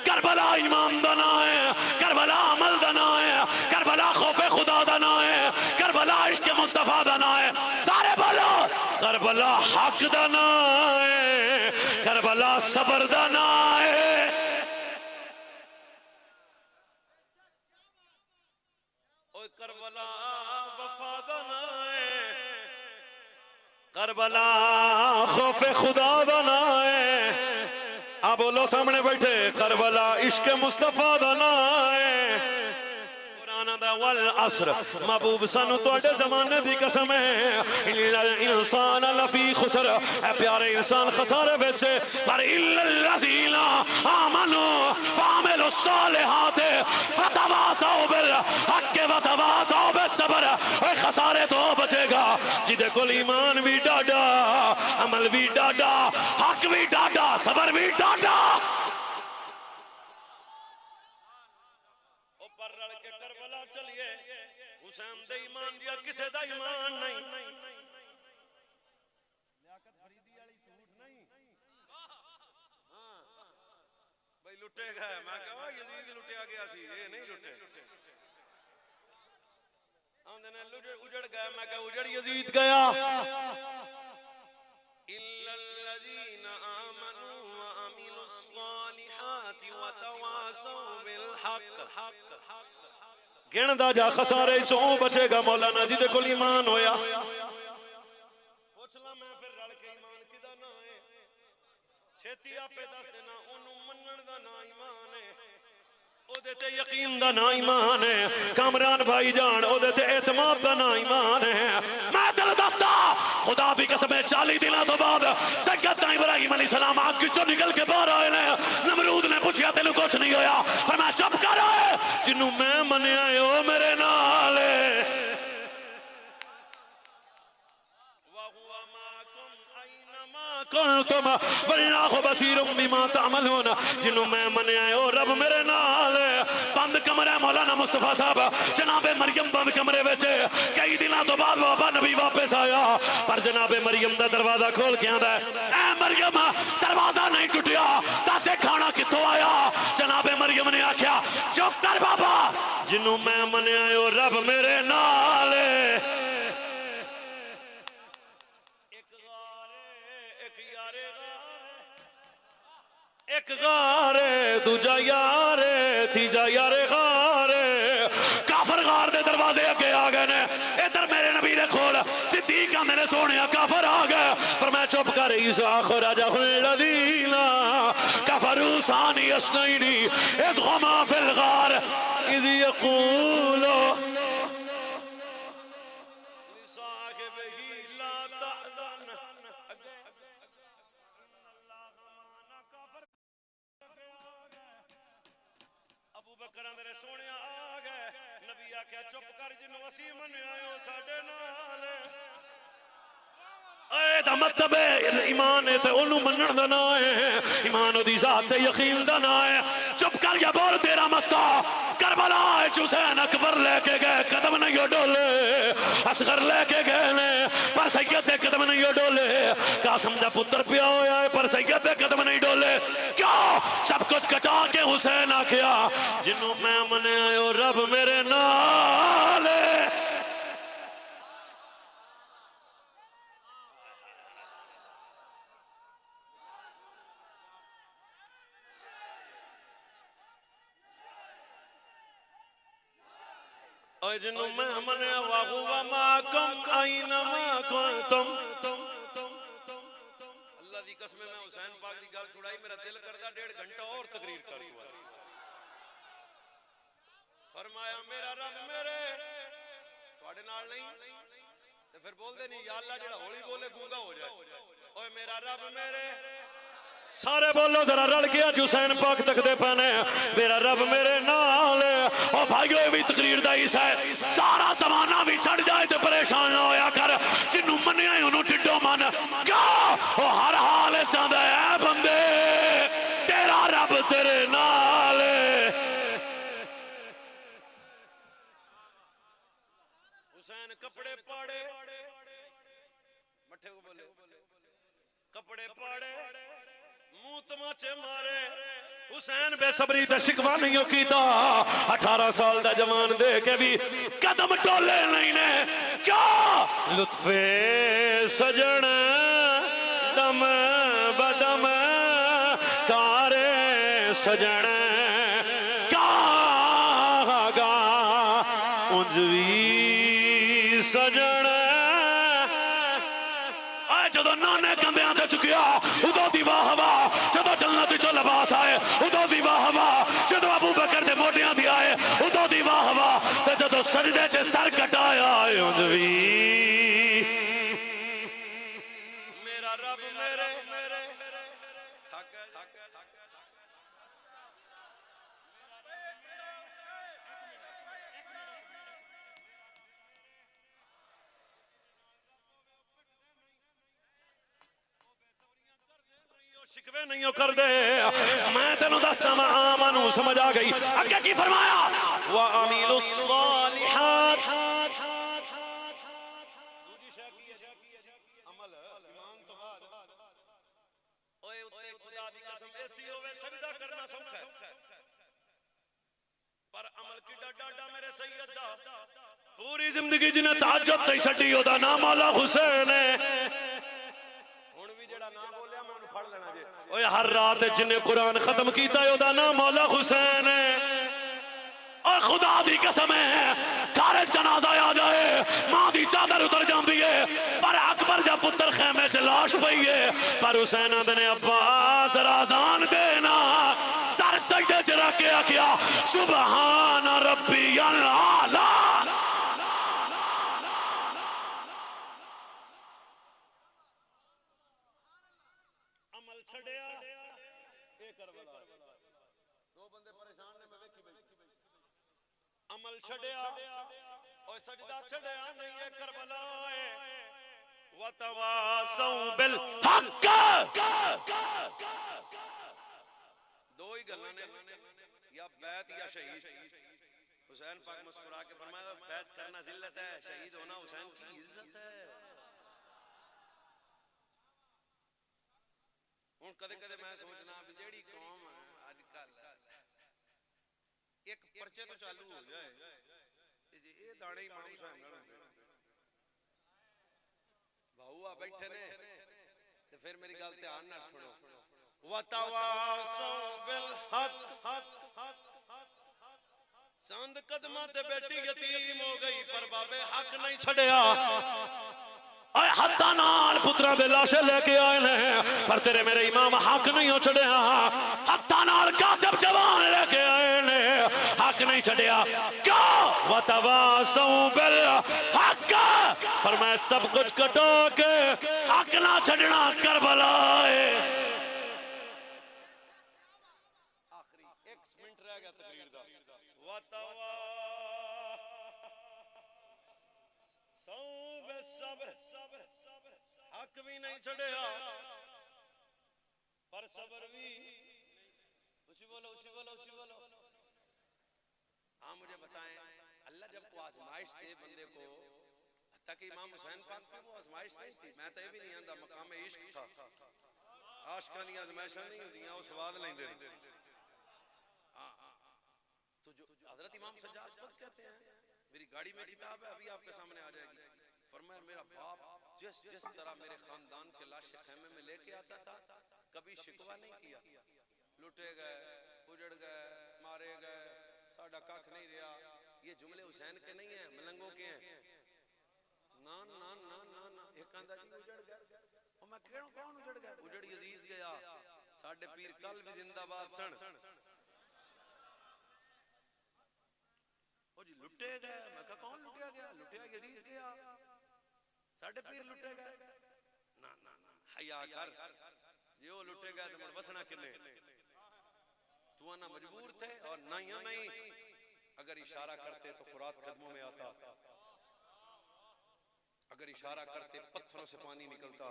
करबला ईमान दा ना है करबला अमल दा ना है करबला खौफे खुदा दा ना है करबला इश्क मुस्तफा दा ना है सारे बोलो करबला हक दा ना है करबला सब्र दा ना है करबला वफा दा ना है करबला खौफे खुदा दा ना है आप बोलो सामने बैठे करबला इश्क मुस्तफा दा ना है वल असर महबूब सानू तुहाडे ज़माने दी कसम है इल्लल इंसान लफी खुसर ऐ प्यारे इंसान खसारे विच पर इल्लल लज़ीना आमनू फअमिलु सालिहात फतवासौ बिल हक़ व तवासौ बिस सब्र ओए खसारे तो बचेगा जिदे कोल ईमान भी डाडा अमल भी डाडा हक भी डाडा सब्र भी डाडा हुसैन दे ईमान दिया किसे दा ईमान नहीं लियाकत फरीदी वाली झूठ नहीं हां भाई लुटे गए मैं कहा यजीद लुटिया गया सी ये नहीं लुटे आंदे ने उजड़ गया मैं कहा उजड़ यजीद गया इल्लल्लज़ीना आमनू व अमिलुस सालिहाति व तवासौ बिल हक़ गिणदा जा खसारे चों बचेगा मौलाना जी दे कोल ईमान होया पुछ ला मैं फिर रल के ईमान किदा ना है छेती आपे दस देना ओनू मनण दा ना ईमान है ओदे ते यकीन दा ना ईमान है कामरान भाई जान ओदे ते एतमाद दा ना ईमान है मैं दिल दसदा खुदा भी कसम है 40 दिनों तो बाद सैयदना इब्राहिम अलैहिस्सलाम आग चों निकल के बाहर आए ने नमरूद ने पूछा तेनू कुछ नहीं होया पर मैं चुप कर जिन्नू मैं मन्या ओ मेरे नाल कुंतुम वल्लाहु बसीरुम बिमा तअमलून जिन्नू मैं मन्या ओ रब मेरे नाल बंद कमरा मौलाना मुस्तफा साहब जनाबे मरियम बंद कमरे विच कई दिनों तो बाद बाबा नबी वापस आया पर जनाबे मरियम दा दरवाजा खोल के आंदा ऐ मरियम दरवाजा नहीं टूटिया दस खाना कित्थों आया जनाबे मरियम ने आख्या चुप कर बाबा जिन्नू मैं मन्या ओ रब मेरे नाल एक गारे दूजा यारे तीजा यारे गारे काफर गार दे दरवाजे अगे आ गए ने इधर मेरे नबी दे कोल सिद्दीक मेरे सोने काफर आ गए पर मैं चुप कर ईसा खराजलदीना कफरू सानी असनैनी इज़ गुमा फिल गार इज़ यक़ूलु मतलब ईमान है तो ओनू मनण दा ना है ईमान ओदी जात ते यकीन दा ना है चुप कर या बोल तेरा मस्ता करबला हुसैन अकबर लेके गए कदम नहीं डोले, असगर लेके गए ने पर सैयद दे कदम नहीं डोले, कासिम दा पुत्र पिया होया है पर सैयद दे कदम नहीं डोले। क्यों? सब कुछ कटा के हुसैन आखिया जिन्हों मैं मने आयो रब मेरे नाल। और जिन्हों मैं मने वाहु व माकुम आइना कुंतुम। अल्लाह दी कसम मैं हुसैन पाक दी गल छुड़ाई मेरा दिल करदा 1.5 घंटा और तकरीर कर दूं। फरमाया मेरा रब मेरे ਤੁਹਾਡੇ नाल नहीं ते फिर बोलदे नहीं या अल्लाह जेड़ा हौली बोले गूंगा हो जाए। ओए मेरा रब मेरे सारे बोलो जरा रल के अज हुसैन पाक तकदे पाने मेरा रब मेरे नाल। ओ भाइयों ये भी तकरीर दा हिस्सा है, सारा जमाना भी चढ़ जाए तो परेशान ना होया कर, जिन्नू मन्निया उन्हों टिड्डो मन। क्यों? ओ हर हाल चाहता है बंदे तेरा रब तेरे नाल। हुसैन कपड़े पाड़े मठे को बोले कपड़े पाड़े मुंह तमाचे मारे। हुसैन बेसब्री ते शिकवा नहीं कीता, 18 साल दा जवान दे के भी कदम टोले नहीं ने। क्या लुत्फे सजन दम बदम कारे सजन कागा उंजवी सजन। जदों नाने कंधियां ते चुकिया उदों दी वाह वाह, जदों जन्नत चो लिबास आए उदों दी वाह वाह, जदों अबू बकर दे मोढियां दी आए उदों दी वाह वाह, ते जदों सजदे च सर कटाया उंज वी मेरा रब मेरे थक शिकवे नहीं कर दे। मैं तेनों दसदा मैं आमनू समझ आ गई। अगे की फरमाया व अमीलुस सालिहात। दूजी शय की है अमल ईमान तो बाद। ओए उत्ते खुदा दी कसम ऐसी होवे सजदा करना सौखा है पर अमल किड्डा डाडा मेरे सैयद दा। पूरी जिंदगी जिन्हें ताज्जुद नहीं छड्डी ओदा नाम मौला हुसैन है। हुण भी जेड़ा नाम बोलिया मैं उन्हें फड़ लेना जे। ओए हर रात जिन्हें कुरान खत्म कीता ओदा नाम मौला हुसैन है। और खुदा दी कसम है घर जनाजा आ जाए मां दी चादर उतर जाती है पर अकबर जब पुत्र खेमे च लाश पई है पर हुसैन ने अब्बास राजान देना सर सजदे च रख के आखिया सुभान रब्बियल आला। अमल छड़िया ए करबला दो बंदे परेशान ने मैं वेखी बैठी अमल छड़िया और सजदा छड़िया नहीं है करबला है वतवासौ बिल हक। दो ही गल्लां ने या बैत या शहीद। हुसैन पाक मुस्कुरा के फरमाया बैत करना जिल्लत है, शहीद होना हुसैन की इज्जत है। हुण कदे कदे मैं सोचना भी जेड़ी कौम अजकल एक पर्चे तो चालू हो जाए ते जे ए दाणे इमाम हुसैन नाल होंदे भाऊ आ बैठे ने ते फिर मेरी गल ध्यान नाल सुनो वतवासौ बिल हक चांद कदमां ते बेटी यतीम हो गई पर बाबे हक नहीं छड़िया। हत्था नाल पुत्रा दे लाशे लेके आए ने पर तेरे मेरे इमाम हक नहीं हो छड़िया। हत्था नाल कासिम जवान लेके आए ने हक नहीं छड़िया। क्यों? वतवासौ बिल हक पर मैं सब कुछ कटो के हक ना छड़ना करबला है। आखिरी 1 मिनट रह गया तकरीर दा। वतवासौ बिसब्र हक भी नहीं छड़िया पर सबर भी। उची बोलो उची बोलो उची बोलो। इमाम मुझे बताएं, अल्लाह जब को आजमाइश दे बंदे को, तक इमाम हुसैन पाक पे वो आजमाइश नहीं थी, मैं तो ये भी नहीं आंदा मकाम इश्क था, आशिकां दी आजमाइशां नहीं होंदियां, वो स्वाद लेंदे ने। तो जो हजरत इमाम सज्जाद खुद कहते हैं, मेरी गाड़ी में किताब है अभी आपके सामने आ जाएगी, फरमाया मेरा बाप जिस जिस तरह मेरे खानदान के लाशे खेमे में लेके आता था, कभी शिकवा नहीं किया, लुटे गए, उजड़ गए, मारे गए, साडा कख नहीं रहा, ये जुमले हुसैन के नहीं है, मलंगों के हैं। ना ना ना ना ना, एक आंदा जी उजड़ गए, और मैं कहूं कौन उजड़ गया? उजड़ यजीद गया, साडे पीर कल भी जिंदाबाद सन। ओ जी लुटे गए, मैं कहा कौन लुटिया गया? लुटिया यजीद गया, साडे पीर लुटे गए। ना ना ना, हया कर, जे वो लुटे गए तो बसना किने? तू आना मजबूर थे, और नहीं या नहीं, अगर इशारा करते तो फुरात कदमों में आता, अगर इशारा करते पत्थरों से पानी निकलता,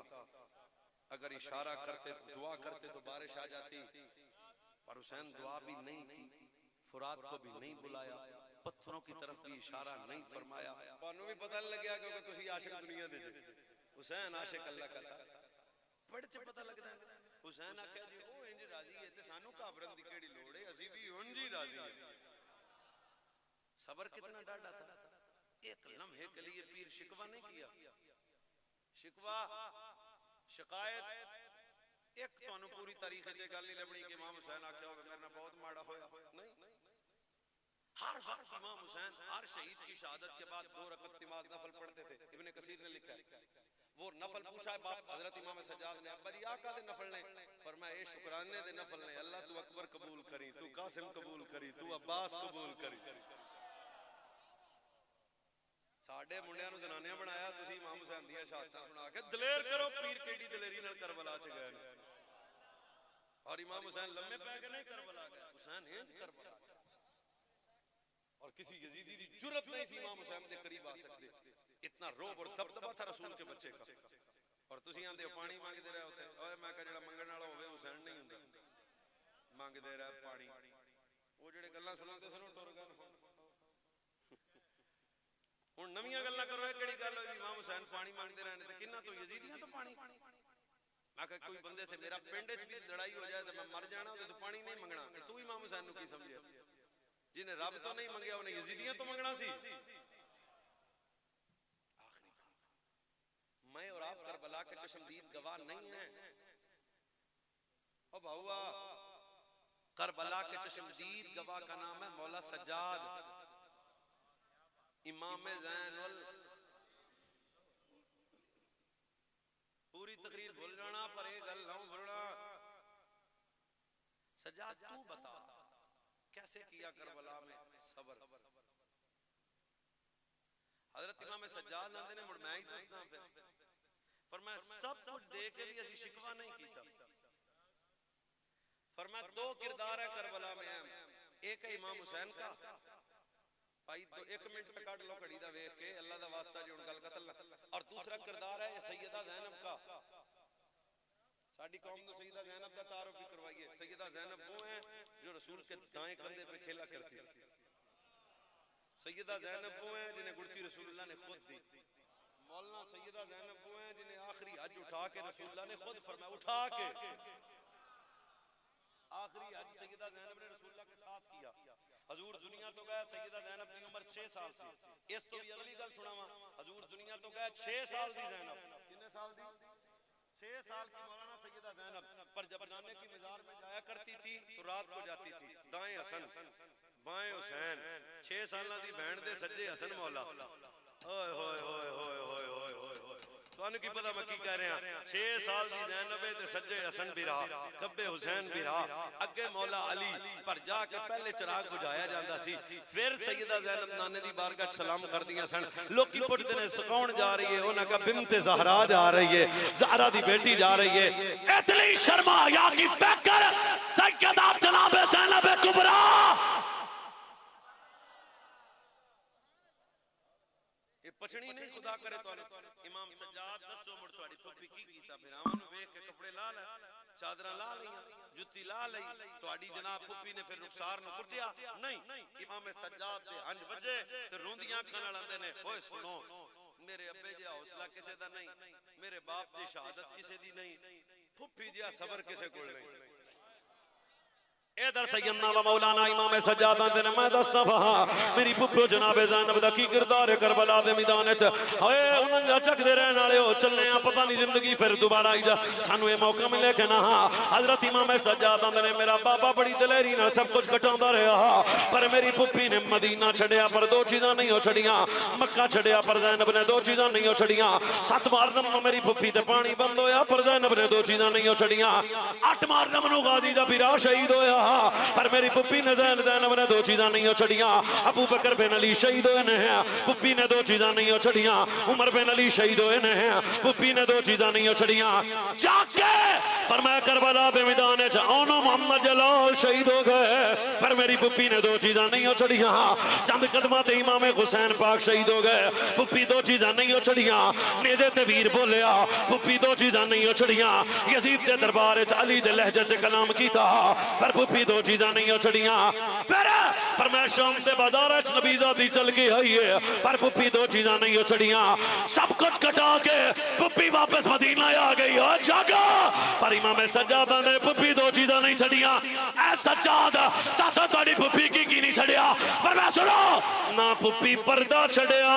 अगर इशारा करते तो दुआ करते तो बारिश आ जाती, पर हुसैन दुआ भी नहीं की, फुरात को भी नहीं बुलाया, पत्थरों की तरफ भी इशारा नहीं फरमाया। पानू भी पता नहीं लग गया क्योंकि तुसी आशिक दुनिया दे जे, हुसैन आशिक अल्लाह का था, बड़े च पता लगदा है। हुसैन आख्या जी ओ इंज राजी है ते सानू घाबरन दी केड़ी लोड़ है, असी भी उंज ही राजी है। सबर कितना डाढ़ा था, एक लम्हे के लिए पीर शिकवा नहीं किया, शिकवा शिकायत एक तो पूरी तारीख च गल नहीं लभनी कि इमाम हुसैन आख्या होवे मेरे नाल बहुत माड़ा होया, नहीं, हर वक्त इमाम हुसैन हर शहीद की शहादत के बाद 2 रकअत नमाज नफल पढ़ते थे। इब्ने कसीर ने लिखा है, वो नफल पूछा है बाप हजरत इमाम सज्जाद ने, अब्बा जी आका दे नफल ने? फरमाया ए शुक्राने दे नफल ने, अल्लाह तू अकबर कबूल करी, तू कासिम कबूल करी, तू अब्बास कबूल करी। साडे मुंडियां नु जनानियां बनाया, तुसी इमाम हुसैन दी शहादतां सुना के दलेर करो, पीर केडी दलेरी नाल करबला च गए ने, और इमाम हुसैन लम्मे पै के नहीं करबला गए, हुसैन इंज करबला, और किसी यजीदी दी जुर्रत नहीं सी इमाम हुसैन के करीब आ सकते, इतना रोब और दबदबा था रसूल के बच्चे का। और तुसी आंदे हो पानी मांगदे रहे होते, ओए मैं कह जेड़ा मंगण वाला होवे हुसैन नहीं हुंदा, मांगदे रहे पानी, वो जेड़े गल्लां सुनाते सन टुर गए। हुण नवीं गल्लां करो, केड़ी गल होई इमाम हुसैन पानी मांगदे रहने ते किन्ना तो यजीदियां तो पानी? मैं कह कोई बंदे से मेरा पिंड च भी लड़ाई हो जाए तो मैं मर जाना, तो पानी नहीं मंगना, तू इमाम हुसैन नु की समझे? जिन्हें रब तो नहीं मंगया उन्हें यजीदियां तो मंगना सी। आखिरी मैं और आप करबला के चश्मदीद गवाह नहीं हैं। ओ भाऊआ, करबला के चश्मदीद गवाह का नाम है मौला सज्जाद इमाम ज़ैनुल। पूरी तकरीर भूल जाना पर एक गल ना भूलना, सज्जाद तू बता कैसे किया करबला में सबर? हजरत इमाम सज्जाद आंदे ने, मुड़ मैं ही दसदा पे, फरमाया सब कुछ दे के भी असी शिकवा नहीं कीता। फरमाया 2 किरदार है करबला में, एक है इमाम हुसैन का, भाई तो 1 मिनट तक काट लो घड़ी दा वेख के, अल्लाह दा वास्ता जी हुण गल कतल, और दूसरा किरदार है सैयदा ज़ैनब का। साडी कौम ने सैयदा ज़ैनब का तारुफ भी करवाइए। सैयदा ज़ैनब वो है जो रसूल के दाएं कंधे पे खेला करती थी। सैयदा ज़ैनब वो है जिन्हें गुड़ती रसूलुल्लाह ने खुद दी। मौलाना सैयदा ज़ैनब वो है जिन्हें आखिरी हज उठा के रसूलुल्लाह ने खुद फरमाया, उठा के आखिरी हज सैयदा ज़ैनब ने रसूलुल्लाह के साथ किया। हजूर दुनिया तो गए, सैयदा ज़ैनब की उम्र 6 साल सी। इस तो भी अगली गल सुनावा, हजूर दुनिया तो गए 6 साल दी ज़ैनब, कितने साल दी? 6 साल की मौलाना सैयदा ज़ैनब। पर जब नाने की मज़ार में जाया करती थी तो रात को जाती थी, दाएं हसन बाएं हुसैन, 6 साल दी बहन दे सज्जे हसन मौला। ओए होए होए होए होए होए होए, तुहानू की पता मैं की कह रहा? 6 साल दी ज़ैनब ते सज्जे हसन भी रहा, खब्बे हुसैन भी रहा, अगे मौला अली, पर जाके पहले चिराग बुझाया जांदा सी, फिर सैयदा ज़ैनब नाने दी बारगाह सलाम कर दियां सन। लोकी पुछदे ने सुकाउण जा रही है, उन्हां का बिनते ज़हरा जा रही है, ज़हरा दी बेटी जा रही है। इतनी शर्मा या की पैकर सैयदा जनाब ज़ैनब कुबरा। ये पछनी नहीं खुदा करे तो इमाम सज्जाद दसो मुड़ तुहाडी फुफी की कीता फिर आवां नु वेख के कपड़े ला ले चादरां ला लईयां जुत्ती ला लई तुहाडी जनाब फुफी ने फिर रुखसार नु कुटिया नहीं इमाम सज्जाद दे हंज वजे ते रोंदियां अखां नाल आंदे ने ओए सुनो मेरे अब्बे जी हौसला किसे दा नहीं मेरे बाप दी शहादत किसे दी नहीं फुफी जी सबर किसे कोल नहीं इधर सैयदना व मौलाना इमाम सज्जाद आंदे ने मैं दसदा वहा मेरी पुप्पो जनाब ज़ैनब दा की किरदार है करबला दे मैदान च ओए उन्हां चकदे रहन वाले हो चलने आ पता नहीं जिंदगी फिर दोबारा आई जा सानू ये मौका मिले कि ना हजरत इमाम सज्जाद आंदे ने मेरा बाबा बड़ी दिलेरी नाल सब कुछ कटांदा रहा पर मेरी पुप्पी ने मदीना छड़िया पर दो चीज़ां नहीं हो छड़ियां मक्का छड़िया पर ज़ैनब ने दो चीज़ां नहीं हो छड़ियां 7 मुहर्रम नु मेरी पुप्पी ते पानी बंद होया पर ज़ैनब ने दो चीज़ां नहीं हो छड़ियां 8 मुहर्रम नु गाजी दा पिरा शहीद होया पर मेरी पुप्पी ने ज़ैनब ने दो चीज़ां नहीं हो छड़ियां अबू बकर बिन अली शहीद होए ने पुप्पी ने दो चीज़ां नहीं हो छड़ियां उमर बिन अली शहीद होए ने पुप्पी ने दो चीज़ां नहीं हो छड़ियां जाके फरमाया करबला दे मैदान च ओनो मोहम्मद जलाल शहीद हो गए पर मेरी पुप्पी ने दो चीज़ां नहीं हो छड़ियां चंद कदमां ते इमाम हुसैन पाक शहीद हो गए पुप्पी दो चीज़ां नहीं हो छड़ियां नेज़े ते वीर बोलिया पुप्पी दो चीज़ां नहीं हो छड़ियां यजीद दे दरबार च अली दे लहजे च कलाम कीता पर पुप्पी दो चीज़ां नहीं हो छड़ियां फिर फरमाया शाम दे बाजार च नबीज़ा दी चल के आई है पर पुप्पी दो चीज़ां नहीं हो छड़ियां सब कुछ कटा के पुप्पी वापस मदीना आ गई हो जागा पर इमाम सज्जाद ने पुप्पी दो चीज़ां नहीं छड़ियां ऐ सज्जाद दस तुहाडी पुप्पी की नहीं छड़िया पर मैं सुनो ना पुप्पी पर्दा छड़िया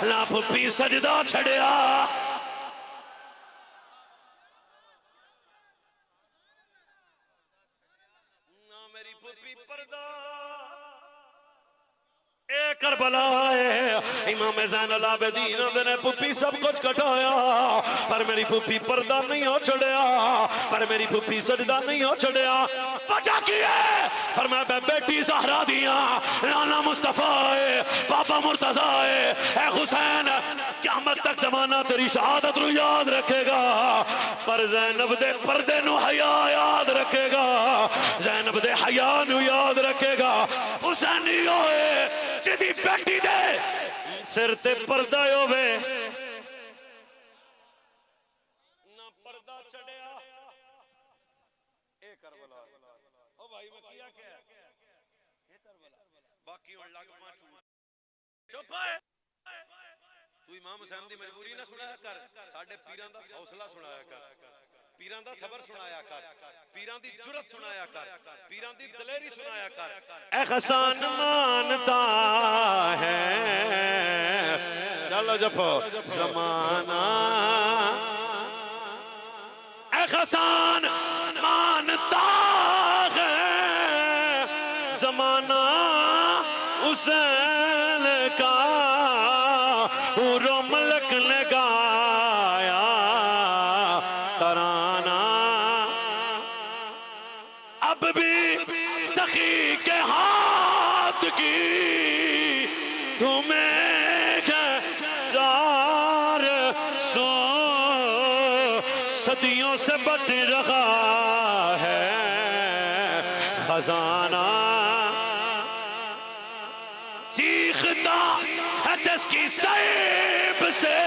ना पुप्पी सजदा छड़िया करबला इमाम ज़ैनुल आबिदीन ने पुप्पी सब कुछ कटाया पर मेरी पुप्पी पर्दा नहीं हो छड़िया पर मेरी पुप्पी सजदा नहीं हो छड़िया वजह की है फरमाया मैं बेटी ज़हरा दिया नाना मुस्तफा है बाबा मुर्तजा है ए हुसैन क़यामत तक ज़माना तेरी शहादत नु याद रखेगा पर ज़ैनब दे पर्दे नु हया याद रखेगा ज़ैनब दे हया नु याद रखेगा हुसैनी होए जिदी बेटी दे सिर ते पर्दा होवे ना पर्दा चढ़िया ए करबला ओ भाई मैं किया क्या ये करबला बाकी हुन लग पा चुप है तू इमाम हुसैन दी मजबूरी ना सुनाया कर साडे पीरां दा हौसला सुनाया कर पीरां दा सबर सुनाया कर पीरां दी जुरत सुनाया कर पीरां दी दलेरी सुनाया कर एहसान मानता है चलो जपो ज़माना एहसान मानता है ज़माना हुसैन का पूरो मलक ने गाया तराना अब भी सखी के हाथ की तुम्हें जार सो सदियों से बच रहा है खजाना चीखता है जिसकी सैब से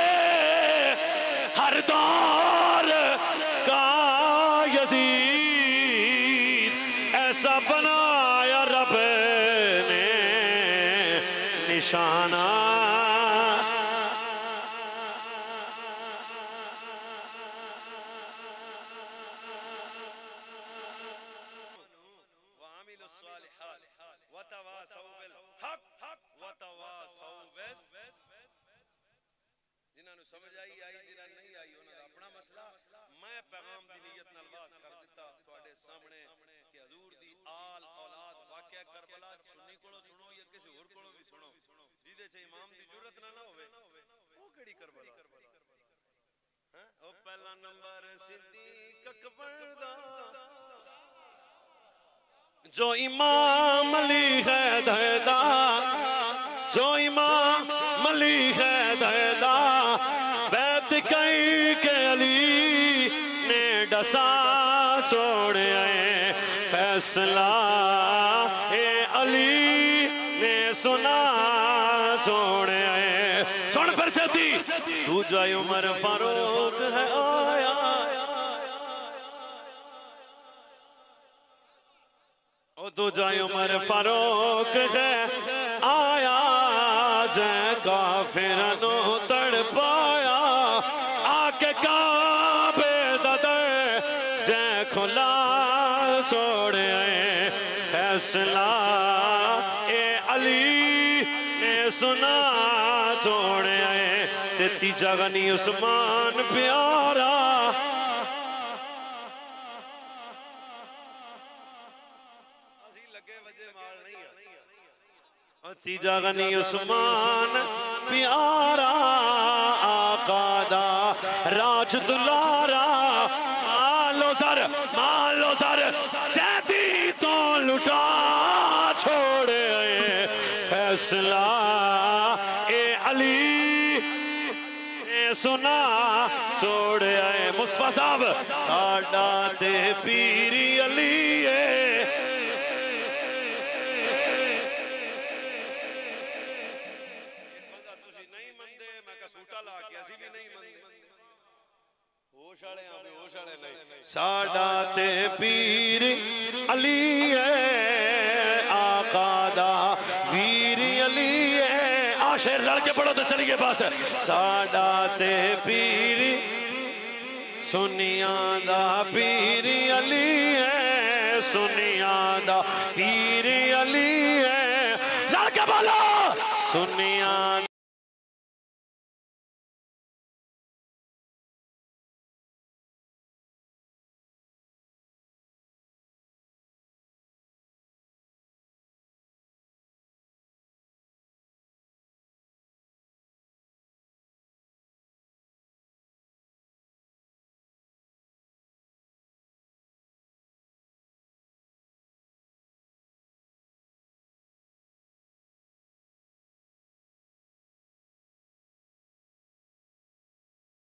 हर दौर का यजीद ऐसा बनाया रब ने निशाना जिन्होंने समझ आई जिन्होंने नहीं आई उन्होंने अपना मसला मैं पैगाम दी नीयत नाल वाज कर दिता तुहाडे सामने कि हुजूर दी आल औलाद वाकया करबला सुन्नी कोलों सुनो या किसी होर कोलों भी सुनो जिदे च इमाम दी जुरत ना होवे ओ केड़ी करबला हैं ओ पहला नंबर सिद्दीक अकबर दा जो इमाम अली है दरदा जो इमाम अली है दरदा बैत कई के अली ने डसा छोड़े फैसला ए अली ने सुना सोने सुन फिर छेती दूजा उमर फारूक है आया ओ दूजा उमर फारूक है आया जै काफिर नो तड़पाया आके काबे दा दर जै खुला छोड़े फैसला ए अली ने सुना छोड़े ते तीजा गनी उस्मान प्यारा तीजा गनी उस्मान प्यारा आका दा राज दुलारा मान लो सर जैदी तो लुटा छोड़े फैसला ए अली ने सुना छोड़े मुस्तफा साहब साडा ते पीरी अली साडा ते पीर अली आका दा वीर अली आशेर लड़ के पढ़ो तो चलिए बस साडा ते पीर सुनिया दा पीर अली सुनिया दा पीर अली लड़ के बोलो सुनिया